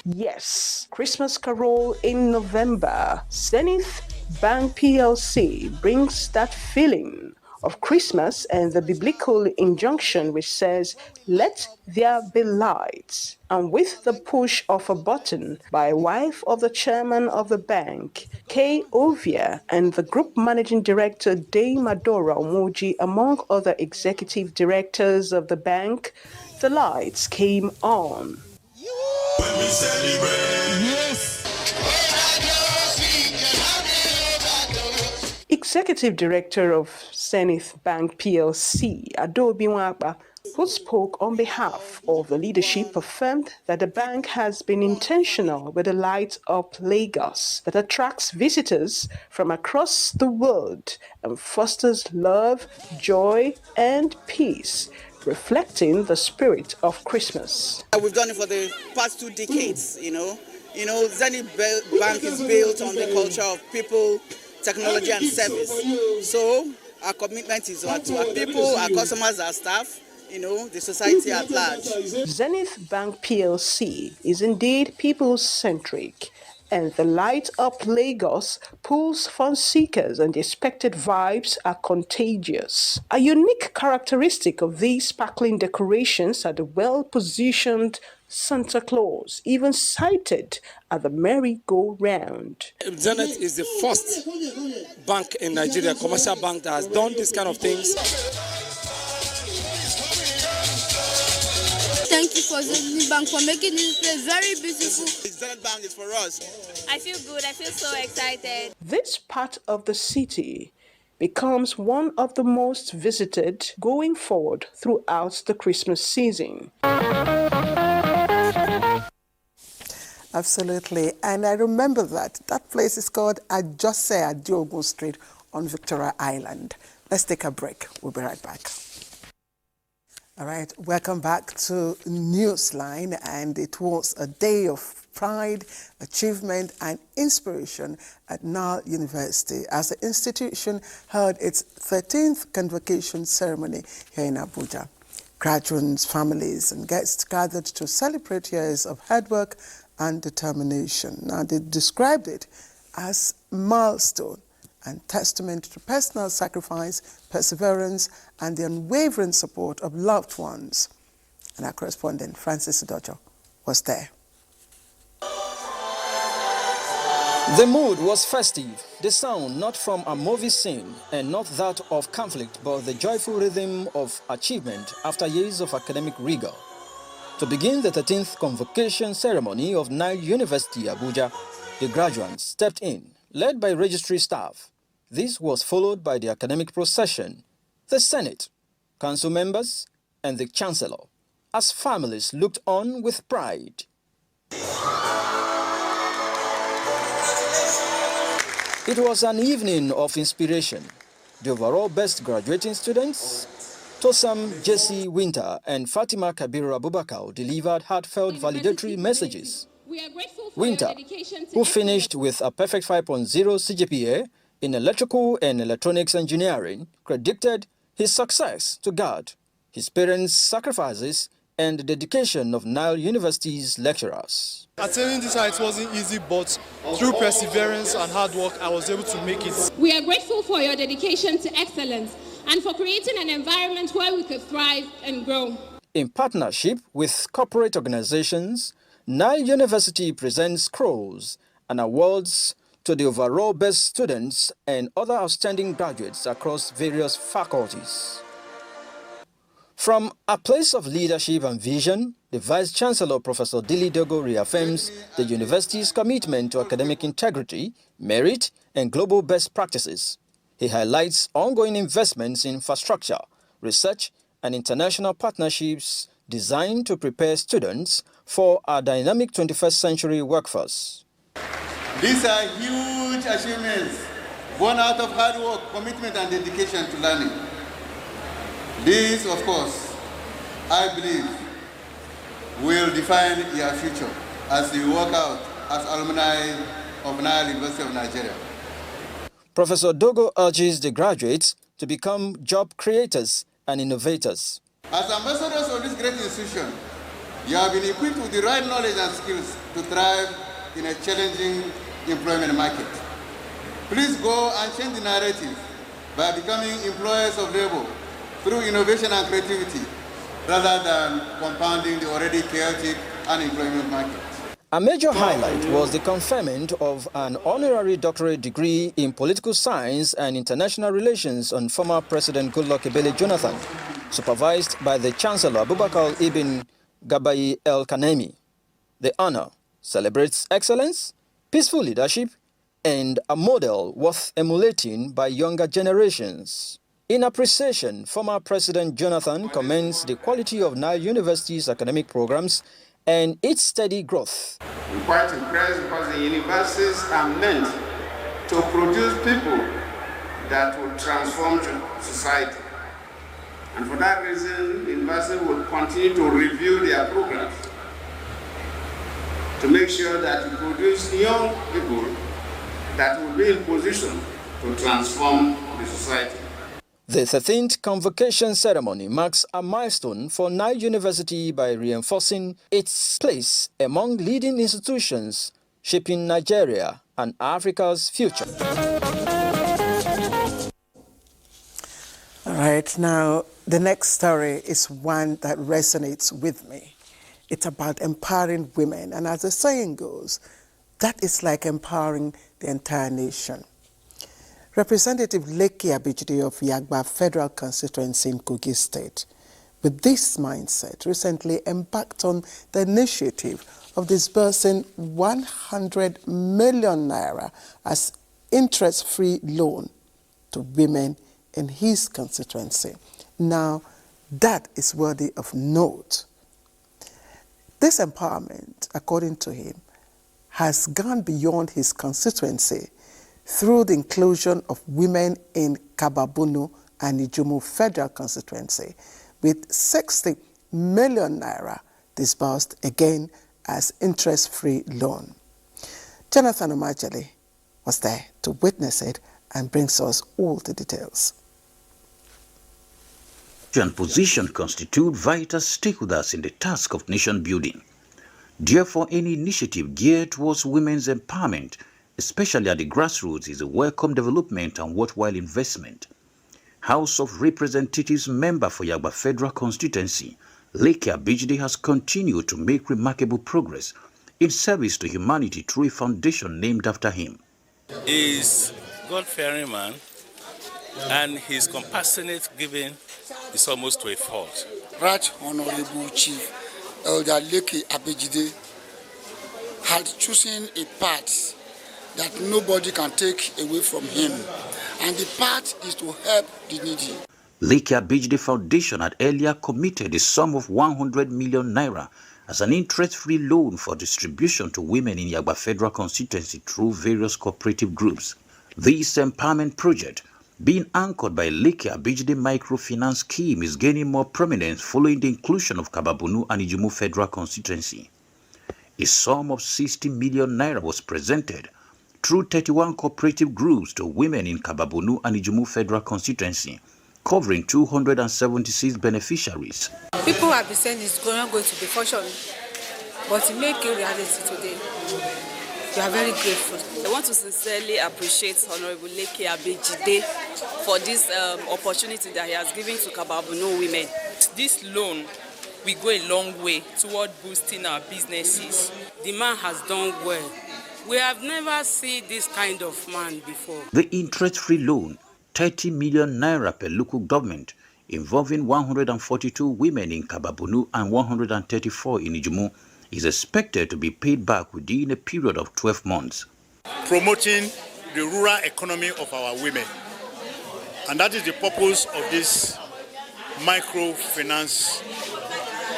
Yes, Christmas Carol in November. Zenith Bank PLC brings that feeling of Christmas and the biblical injunction which says, "Let there be light." And with the push of a button by wife of the chairman of the bank, Kay Ovia, and the group managing director, Dame Adora Umeoji, among other executive directors of the bank, the lights came on. When we celebrate, yes. Executive Director of Zenith Bank PLC, Adobe Nwakpa, who spoke on behalf of the leadership, affirmed that the bank has been intentional with the Light Up Lagos that attracts visitors from across the world and fosters love, joy, and peace, reflecting the spirit of Christmas. We've done it for the past 2 decades, you know. Zenith Bank is built on the culture of people, technology and service. So our commitment is to our people, our customers, our staff, the society at large. Zenith Bank PLC is indeed people-centric, and the Light Up Lagos pulls fun seekers, and the expected vibes are contagious. A unique characteristic of these sparkling decorations are the well-positioned Santa Claus, even sighted at the merry-go-round. Zenith is the first bank in Nigeria, commercial bank, that has done this kind of things. Thank you for Zenith Bank for making this place very beautiful. Zenith Bank is for us. I feel good. I feel so excited. This part of the city becomes one of the most visited going forward throughout the Christmas season. Absolutely. And I remember that place is called Ajose Adiogun Street on Victoria Island. Let's take a break. We'll be right back. All right, welcome back to Newsline, and it was a day of pride, achievement and inspiration at Nile University as the institution held its 13th convocation ceremony here in Abuja. Graduates, families and guests gathered to celebrate years of hard work and determination. Now, they described it as a milestone and testament to personal sacrifice, perseverance, and the unwavering support of loved ones. And our correspondent, Francis Dojo, was there. The mood was festive, the sound not from a movie scene and not that of conflict, but the joyful rhythm of achievement after years of academic rigor. To begin the 13th convocation ceremony of Nile University, Abuja, the graduates stepped in, led by registry staff. This was followed by the academic procession, the Senate, council members, and the Chancellor, as families looked on with pride. It was an evening of inspiration. The overall best graduating students, Tosam Jesse Winter and Fatima Kabir Abubakar, delivered heartfelt validatory messages. Winter, who finished with a perfect 5.0 CGPA in electrical and electronics engineering, credited his success to God, his parents' sacrifices, and the dedication of Nile University's lecturers. Attaining this height wasn't easy, but through perseverance and hard work, I was able to make it. We are grateful for your dedication to excellence and for creating an environment where we could thrive and grow. In partnership with corporate organizations, Nile University presents scrolls and awards to the overall best students and other outstanding graduates across various faculties. From a place of leadership and vision, the Vice-Chancellor Professor Dili Dogo reaffirms the university's commitment to academic integrity, merit, and global best practices. He highlights ongoing investments in infrastructure, research, and international partnerships designed to prepare students for a dynamic 21st century workforce. These are huge achievements born out of hard work, commitment, and dedication to learning. These, of course, I believe, will define your future as you work out as alumni of Nile University of Nigeria. Professor Dogo urges the graduates to become job creators and innovators. As ambassadors of this great institution, you have been equipped with the right knowledge and skills to thrive in a challenging employment market. Please go and change the narrative by becoming employers of labor through innovation and creativity, rather than compounding the already chaotic unemployment market. A major highlight was the conferment of an honorary doctorate degree in political science and international relations on former President Goodluck Ebele Jonathan, supervised by the Chancellor Abubakar Ibn Gabai El Kanemi. The honor celebrates excellence, peaceful leadership, and a model worth emulating by younger generations. In appreciation, former President Jonathan commends the quality of Nile University's academic programs and its steady growth. I'm quite impressed because the universities are meant to produce people that will transform society. And for that reason, the university will continue to review their programs to make sure that we produce young people that will be in position to transform the society. The 13th convocation ceremony marks a milestone for Nile University by reinforcing its place among leading institutions shaping Nigeria and Africa's future. All right, now the next story is one that resonates with me. It's about empowering women, and as the saying goes, that is like empowering the entire nation. Representative Lekki Abijide of Yagba Federal Constituency in Kogi State, with this mindset, recently embarked on the initiative of disbursing 100 million naira as interest-free loan to women in his constituency. Now, that is worthy of note. This empowerment, according to him, has gone beyond his constituency through the inclusion of women in Kababunu and Ijumu Federal Constituency, with 60 million naira disbursed again as interest-free loan. Jonathan Omajali was there to witness it and brings us all the details. And position constitute vital stakeholders in the task of nation building. Therefore, any initiative geared towards women's empowerment, especially at the grassroots, is a welcome development and worthwhile investment. House of Representatives member for Yagba Federal Constituency, Lekki Abijide, has continued to make remarkable progress in service to humanity through a foundation named after him. He is a God-fearing man, and his compassionate giving is almost to a fault. Right Honorable Chief Elder Lekki Abijide had chosen a path that nobody can take away from him, and the path is to help the needy. Lekki Abijide Foundation had earlier committed a sum of 100 million naira as an interest-free loan for distribution to women in Yagba Federal Constituency through various cooperative groups. This empowerment project, being anchored by Lekki Abijide Microfinance Scheme, is gaining more prominence following the inclusion of Kababunu and Ijumu Federal Constituency. A sum of 60 million naira was presented through 31 cooperative groups to women in Kababunu and Ijumu Federal Constituency, covering 276 beneficiaries. People have been saying it's not going to be functional, but to make it reality today, we are very grateful. I want to sincerely appreciate Honorable Lekki Abijide for this opportunity that he has given to Kababunu women. This loan will go a long way toward boosting our businesses. The man has done well. We have never seen this kind of man before. The interest-free loan, 30 million naira per local government, involving 142 women in Kababunu and 134 in Ijumu, is expected to be paid back within a period of 12 months. Promoting the rural economy of our women. And that is the purpose of this microfinance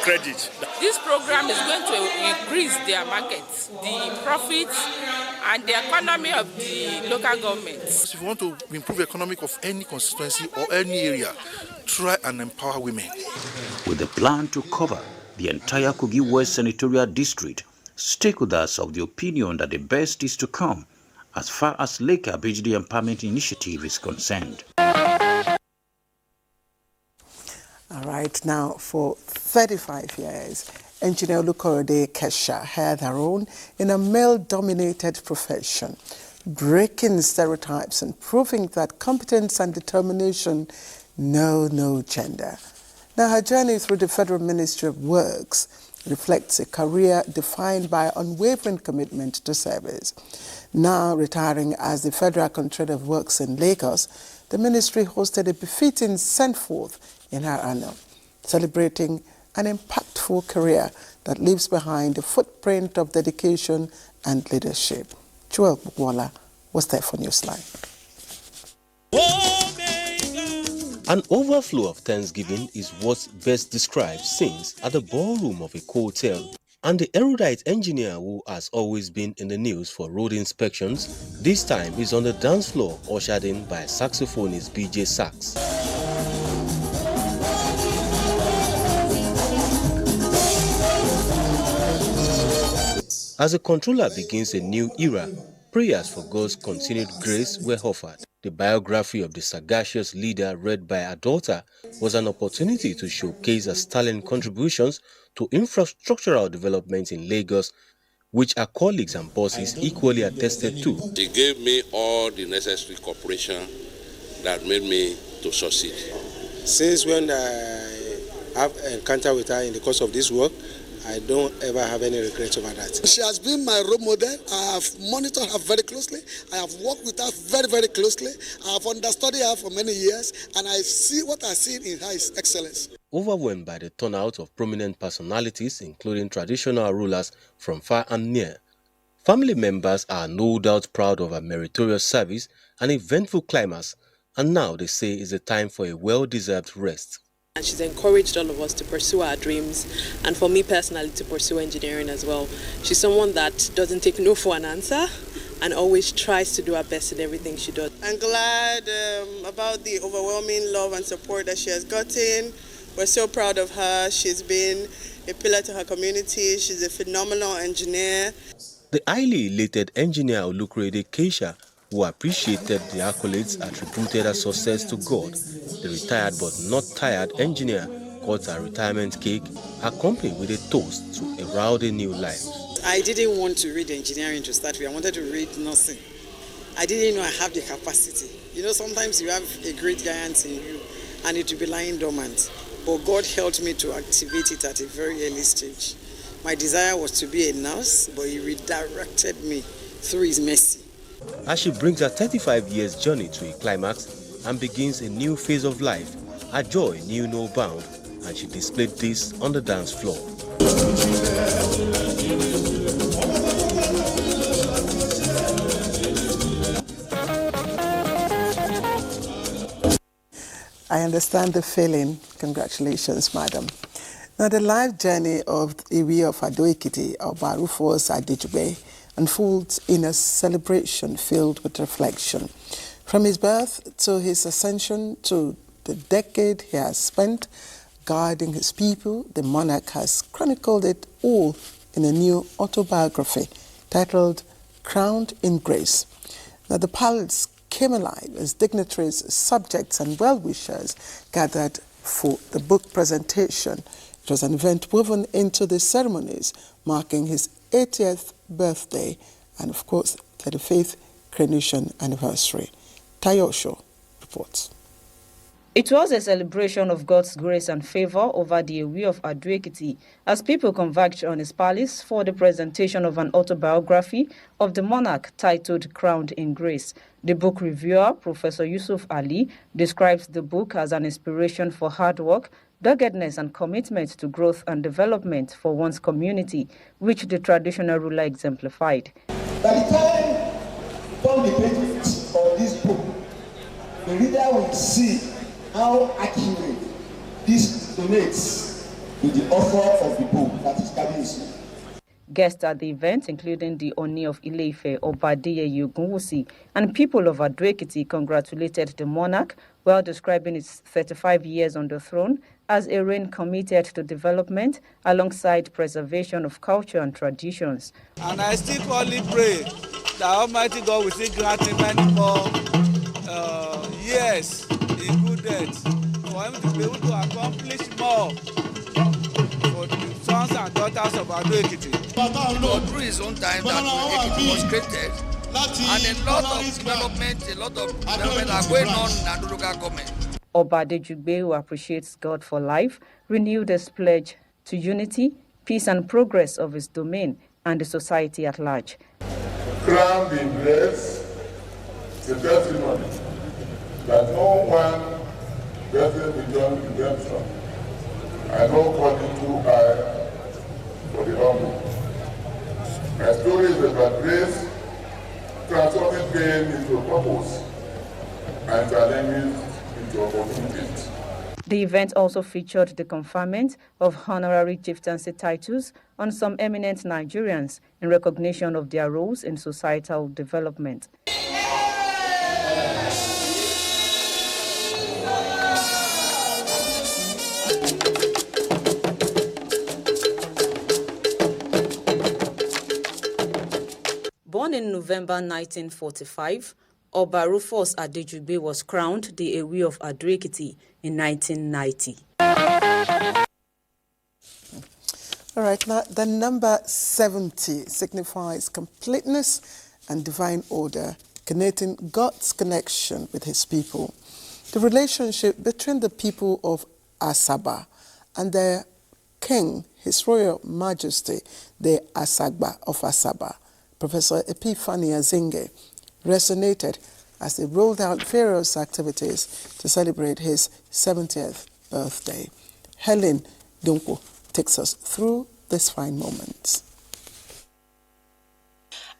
credit. This program is going to increase their markets, the profits, and the economy of the local governments. If you want to improve the economic of any constituency or any area, try and empower women. With the plan to cover the entire Kogi West Senatorial District, stakeholders of the opinion that the best is to come as far as Lake Abejide Empowerment Initiative is concerned. All right, now for 35 years, Engineer Olukorede Kesha had her own in a male-dominated profession, breaking stereotypes and proving that competence and determination know no gender. Now, her journey through the Federal Ministry of Works reflects a career defined by unwavering commitment to service. Now retiring as the Federal Controller of Works in Lagos, the ministry hosted a befitting send-forth in her honor, celebrating an impactful career that leaves behind a footprint of dedication and leadership. Joel Bugwala was there for Newsline. An overflow of thanksgiving is what best describes scenes at the ballroom of a hotel. And the erudite engineer who has always been in the news for road inspections, this time is on the dance floor ushered in by saxophonist BJ Sax. As the controller begins a new era, prayers for God's continued grace were offered. The biography of the sagacious leader read by her daughter was an opportunity to showcase her sterling contributions to infrastructural development in Lagos, which her colleagues and bosses equally attested to. She gave me all the necessary cooperation that made me to succeed. Since when I have encounter with her in the course of this work, I don't ever have any regrets over that. She has been my role model. I have monitored her very closely. I have worked with her very, very closely. I have understudied her for many years, and I see what I see in her is excellence. Overwhelmed by the turnout of prominent personalities, including traditional rulers from far and near, family members are no doubt proud of her meritorious service and eventful climax, and now they say it's a time for a well-deserved rest. And she's encouraged all of us to pursue our dreams, and for me personally to pursue engineering as well. She's someone that doesn't take no for an answer and always tries to do her best in everything she does. I'm glad about the overwhelming love and support that she has gotten. We're so proud of her. She's been a pillar to her community. She's a phenomenal engineer. The highly elated engineer Olukorede Kesha, who appreciated the accolades, attributed her success to God. The retired but not tired engineer got her retirement cake, accompanied with a toast to a rowdy new life. I didn't want to read engineering to start with. I wanted to read nursing. I didn't know I have the capacity. You know, sometimes you have a great giant in you and it will be lying dormant. But God helped me to activate it at a very early stage. My desire was to be a nurse, but He redirected me through His mercy. As she brings her 35 years journey to a climax and begins a new phase of life, her joy knew no bound, and she displayed this on the dance floor. I understand the feeling. Congratulations, madam. Now, the life journey of Iwi of Ado-Ekiti, Oba Rufus Adejugbe, unfolds in a celebration filled with reflection. From his birth to his ascension to the decade he has spent guiding his people, the monarch has chronicled it all in a new autobiography titled Crowned in Grace. Now, the palace came alive as dignitaries, subjects, and well-wishers gathered for the book presentation. It was an event woven into the ceremonies marking his 80th birthday and, of course, 35th coronation anniversary. Tayosho reports. It was a celebration of God's grace and favor over the Ewi of Ado-Ekiti as people converged on his palace for the presentation of an autobiography of the monarch titled Crowned in Grace. The book reviewer, Professor Yusuf Ali, describes the book as an inspiration for hard work, doggedness and commitment to growth and development for one's community, which the traditional ruler exemplified. By the time from the pages of this book, the reader will see how accurate this donates to the author of the book, that is Kabiyesi. Guests at the event, including the Oni of Ile-Ife, Obadiye Ogunwusi, and people of Ado-Ekiti congratulated the monarch while describing his 35 years on the throne as a reign committed to development alongside preservation of culture and traditions. And I still only pray that Almighty God will still grant him many more years in good health for him to be able to accomplish more for the sons and daughters of Ado-Ekiti. But through his own time that Ado-Ekiti was created, and a lot of development are going on in Ado local government. Obade Jugbe, who appreciates God for life, renewed his pledge to unity, peace and progress of his domain and the society at large. Crowned in grace, the testimony that no one doesn't beyond redemption. I know calling too high for the humble. My story is about grace, transforming pain into purpose and challenges into opportunities. The event also featured the conferment of honorary chieftaincy titles on some eminent Nigerians in recognition of their roles in societal development. Born in November 1945, Oba Rufus Adejugbe was crowned the Ewi of Ado-Ekiti in 1990. All right, now the number 70 signifies completeness and divine order, connecting God's connection with his people. The relationship between the people of Asaba and their king, His Royal Majesty, the Asagba of Asaba, Professor Epiphany Azinge, resonated as they rolled out various activities to celebrate his 70th birthday. Helen Dunko takes us through this fine moment.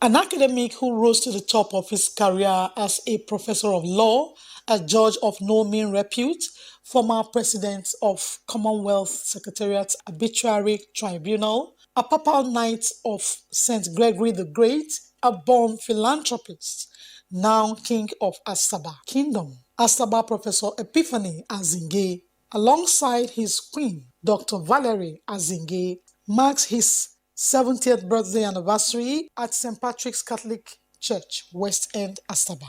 An academic who rose to the top of his career as a professor of law, a judge of no mean repute, former president of Commonwealth Secretariat Arbitrary Tribunal, a papal knight of St. Gregory the Great, a born philanthropist, now king of Asaba Kingdom. Asaba Professor Epiphany Azinge, alongside his queen, Dr. Valerie Azinge, marks his 70th birthday anniversary at St. Patrick's Catholic Church, West End, Asaba.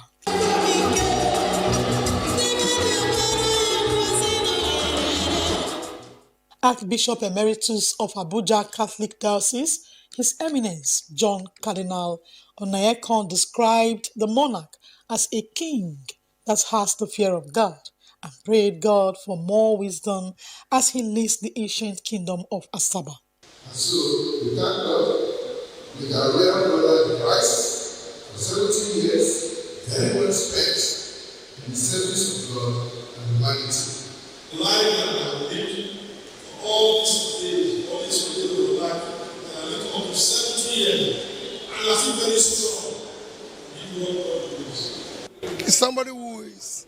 Archbishop Emeritus of Abuja Catholic Diocese, His Eminence John Cardinal Onayekon described the monarch as a king that has the fear of God and prayed God for more wisdom as he leads the ancient kingdom of Asaba. So we thank God with our royal brother in Christ for 17 years, very well spent in the service of God and humanity. The life that I have lived for all these days, all these people of life, I lived up to 70 years, and I feel very strong. It's somebody who is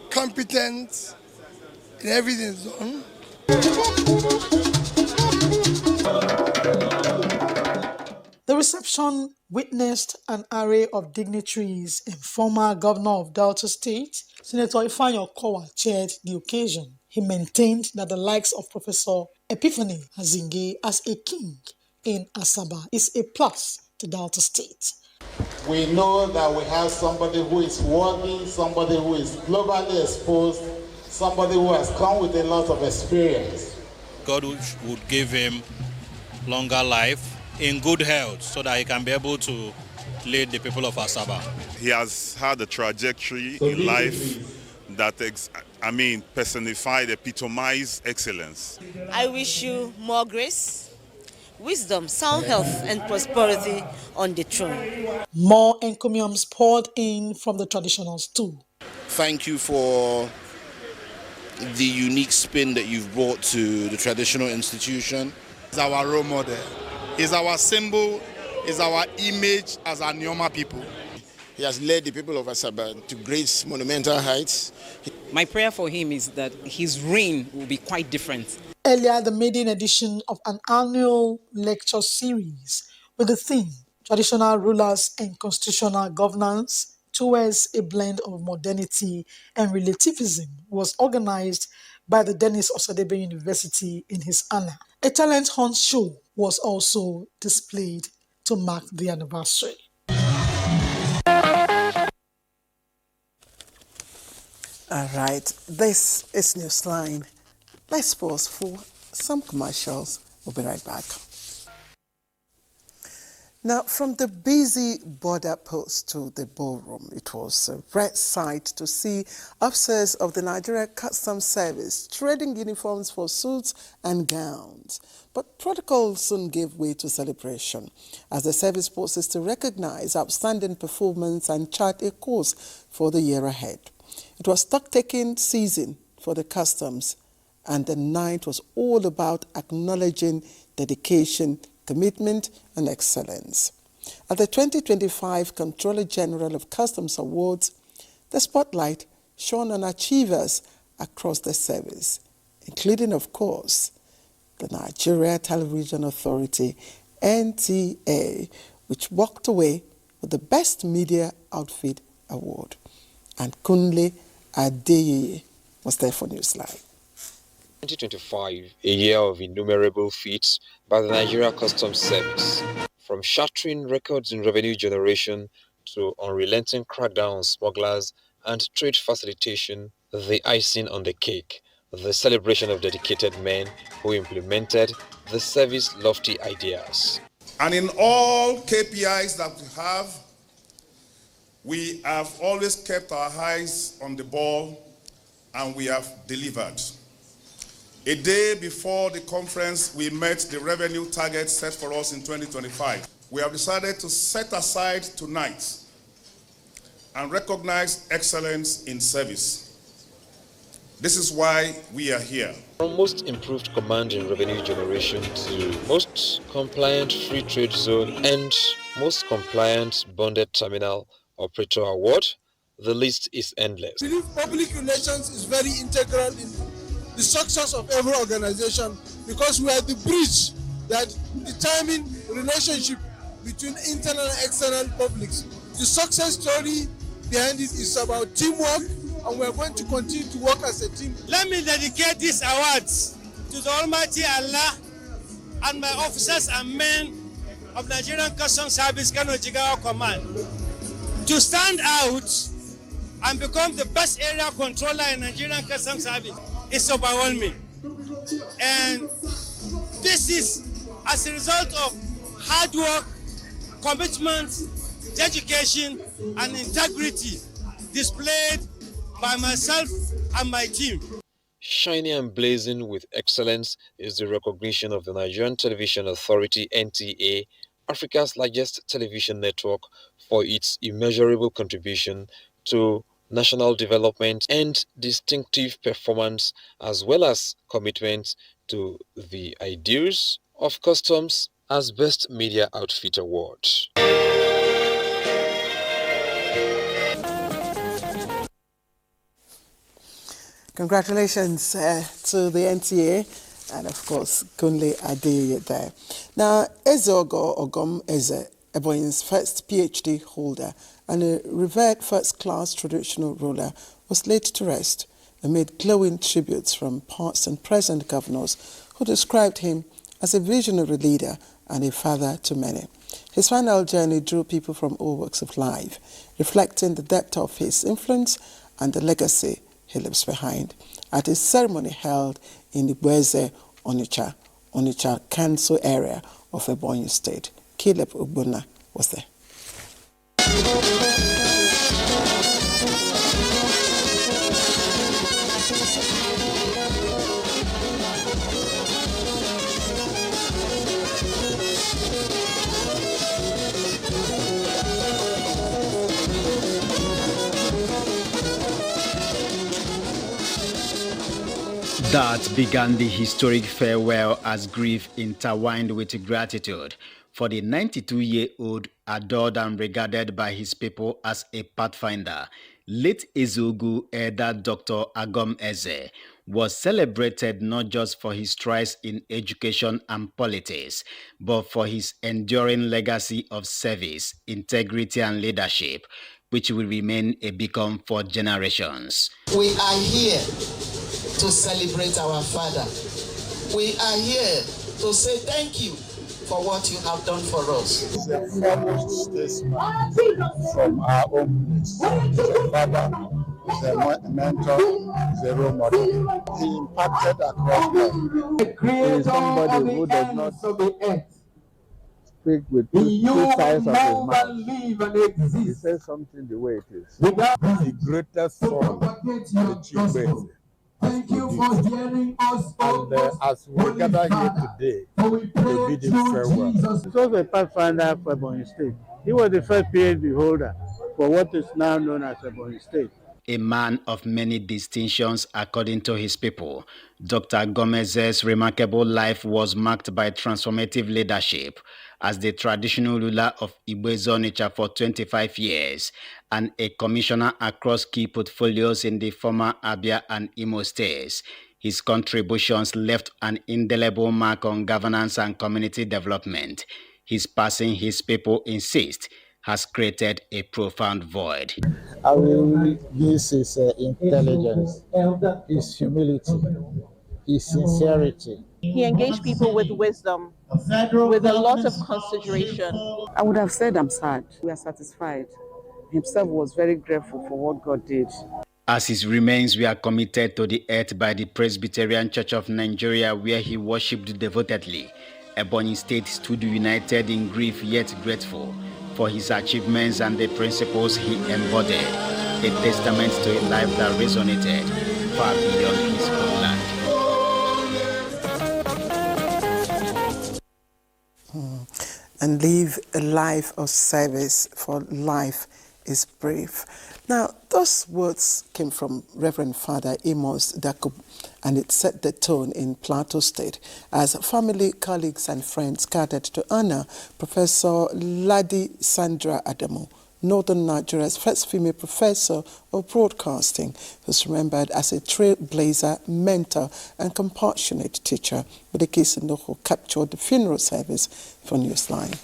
competent in everything he's done. The reception witnessed an array of dignitaries and former governor of Delta State, Senator Ifeanyi Okowa, chaired the occasion. He maintained that the likes of Professor Epiphany Azinge as a king in Asaba is a plus to Delta State. We know that we have somebody who is worthy, somebody who is globally exposed, somebody who has come with a lot of experience. God would give him longer life in good health so that he can be able to lead the people of Asaba. He has had a trajectory in life that personified, epitomize excellence. I wish you more grace, wisdom, sound health, and prosperity on the throne. More encomiums poured in from the traditionals too. Thank you for the unique spin that you've brought to the traditional institution. He's our role model. He's our symbol. He's our image as our Nyoma people. He has led the people of Asaba to great monumental heights. My prayer for him is that his reign will be quite different. Earlier, the maiden edition of an annual lecture series with the theme Traditional Rulers and Constitutional Governance Towards a Blend of Modernity and Relativism was organized by the Dennis Osadebe University in his honor. A talent hunt show was also displayed to mark the anniversary. All right, this is Newsline. Let's pause for some commercials. We'll be right back. Now, from the busy border post to the ballroom, it was a rare sight to see officers of the Nigerian Customs Service trading uniforms for suits and gowns. But protocol soon gave way to celebration as the service poses to recognize outstanding performance and chart a course for the year ahead. It was stock-taking season for the customs, and the night was all about acknowledging dedication, commitment, and excellence. At the 2025 Comptroller General of Customs Awards, the spotlight shone on achievers across the service, including, of course, the Nigeria Television Authority, NTA, which walked away with the Best Media Outfit Award. And Kunle Adeyeye was there for Newsline. 2025, a year of innumerable feats by the Nigeria Customs Service, from shattering records in revenue generation to unrelenting crackdown on smugglers and trade facilitation, the icing on the cake, the celebration of dedicated men who implemented the service's lofty ideas. And in all KPIs that we have always kept our eyes on the ball, and we have delivered. A day before the conference, we met the revenue target set for us in 2025. We have decided to set aside tonight and recognize excellence in service. This is why we are here. From most improved command in revenue generation to most compliant free trade zone and most compliant bonded terminal operator award, the list is endless. I believe public relations is very integral in the success of every organization, because we are the bridge that determines relationship between internal and external publics. The success story behind it is about teamwork, and we are going to continue to work as a team. Let me dedicate these awards to the Almighty Allah and my officers and men of Nigerian Customs Service Kano Jigawa Command. To stand out and become the best area controller in Nigerian Customs Service is overwhelming. And this is as a result of hard work, commitment, dedication, and integrity displayed by myself and my team. Shining and blazing with excellence is the recognition of the Nigerian Television Authority, NTA, Africa's largest television network, for its immeasurable contribution to national development and distinctive performance, as well as commitment to the ideals of customs as Best Media Outfit Award. Congratulations to the NTA and, of course, Kunle Adeyeye there. Now, Ezeogo Ogom Eze, Ebonyi's first PhD holder and a revered first-class traditional ruler, was laid to rest amid glowing tributes from past and present governors who described him as a visionary leader and a father to many. His final journey drew people from all walks of life, reflecting the depth of his influence and the legacy he leaves behind. At a ceremony held in the Bweze, Onitsha Council area of Ebonyi State, Caleb Ogbonna was there. That began the historic farewell as grief intertwined with gratitude for the 92-year-old adored and regarded by his people as a pathfinder. Late Ezogu Elder Dr. Agom Eze was celebrated not just for his strides in education and politics, but for his enduring legacy of service, integrity, and leadership, which will remain a beacon for generations. We are here to celebrate our father. We are here to say thank you for what you have done for us. He's a foremost statesman from our own place. He's a father, he's a mentor, he's a role model. He impacted across the He is somebody who does not speak with two sides of his mouth. He says something the way it is. The greatest son, the Chief. Thank you for hearing us. And as we gather here today, we bid him farewell. He was a pathfinder for Ebonyi State. He was the first PhD holder for what is now known as Ebonyi State. A man of many distinctions according to his people, Dr. Gomez's remarkable life was marked by transformative leadership as the traditional ruler of Igbo Onitsha for 25 years and a commissioner across key portfolios in the former Abia and Imo states. His contributions left an indelible mark on governance and community development. His passing, his people insist, has created a profound void. This is intelligence, his humility, his sincerity. He engaged people with wisdom, with a lot of consideration. I would have said I'm sad. We are satisfied. Himself was very grateful for what God did. As his remains were committed to the earth by the Presbyterian Church of Nigeria, where he worshipped devotedly, Ebonyi State stood united in grief yet grateful for his achievements and the principles he embodied, a testament to a life that resonated far beyond his homeland. And live a life of service, for life is brief. Now, those words came from Reverend Father Amos Dakub, and it set the tone in Plateau State as family, colleagues, and friends gathered to honor Professor Ladi Sandra Adamu, Northern Nigeria's first female professor of broadcasting, who's remembered as a trailblazer, mentor, and compassionate teacher. Budekisi Noko captured the funeral service for Newsline.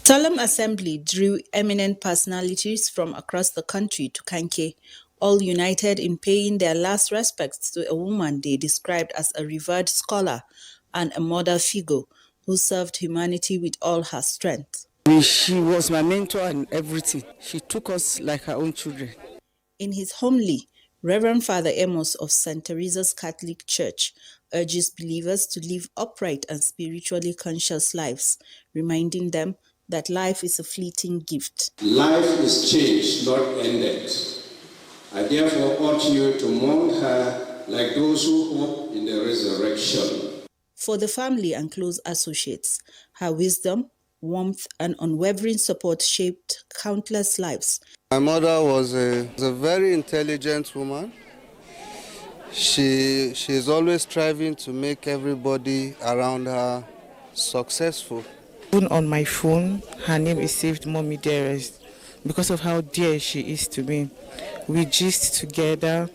Solemn assembly drew eminent personalities from across the country to Kanke, all united in paying their last respects to a woman they described as a revered scholar and a model figure who served humanity with all her strength. She was my mentor and everything. She took us like her own children. In his homily, Reverend Father Amos of St. Teresa's Catholic Church urges believers to live upright and spiritually conscious lives, reminding them that life is a fleeting gift. Life is changed, not ended. I therefore urge you to mourn her like those who hope in the resurrection. For the family and close associates, her wisdom, warmth, and unwavering support shaped countless lives. My mother was a very intelligent woman. She is always striving to make everybody around her successful. Even on my phone, her name is saved Mommy Dearest because of how dear she is to me. We gist together.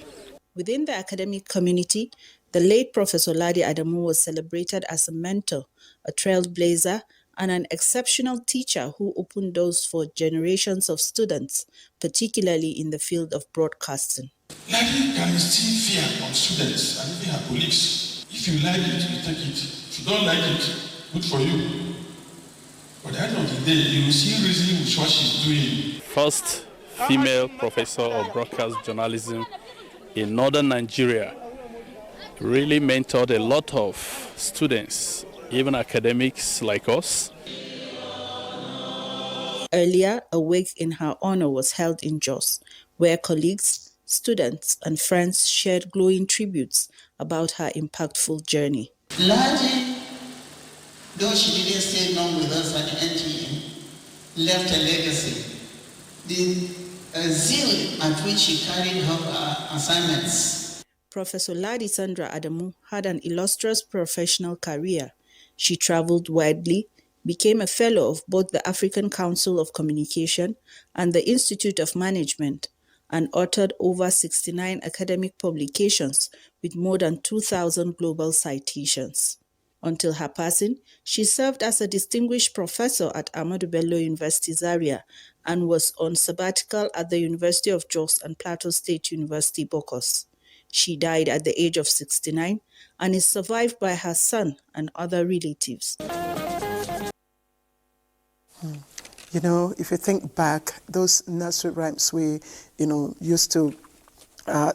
Within the academic community, the late Professor Ladi Adamu was celebrated as a mentor, a trailblazer, and an exceptional teacher who opened doors for generations of students, particularly in the field of broadcasting. Ladi can instill fear on students and even her colleagues. If you like it, you take it. If you don't like it, good for you. But at the end of the day, you will see reason with what she's doing. First female professor of broadcast journalism in northern Nigeria. Really mentored a lot of students, even academics like us. Earlier, a wake in her honor was held in Jos, where colleagues, students, and friends shared glowing tributes about her impactful journey. Ladi, though she didn't stay long with us at the NTA, left a legacy. The zeal at which she carried her assignments. Professor Ladi Sandra Adamu had an illustrious professional career. She traveled widely, became a fellow of both the African Council of Communication and the Institute of Management, and authored over 69 academic publications with more than 2,000 global citations. Until her passing, she served as a distinguished professor at Ahmadu Bello University Zaria and was on sabbatical at the University of Jos and Plateau State University, Bokos. She died at the age of 69 and is survived by her son and other relatives. You know, if you think back, those nursery rhymes we, used to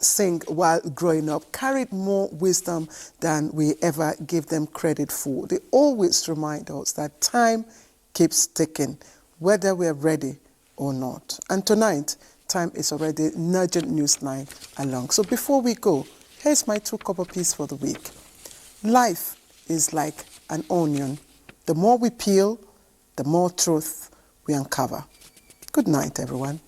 sing while growing up carried more wisdom than we ever give them credit for. They always remind us that time keeps ticking, whether we're ready or not. And tonight, time is already nudging Newsline along. So before we go, here's my 2 copper piece for the week. Life is like an onion. The more we peel, the more truth we uncover. Good night, everyone.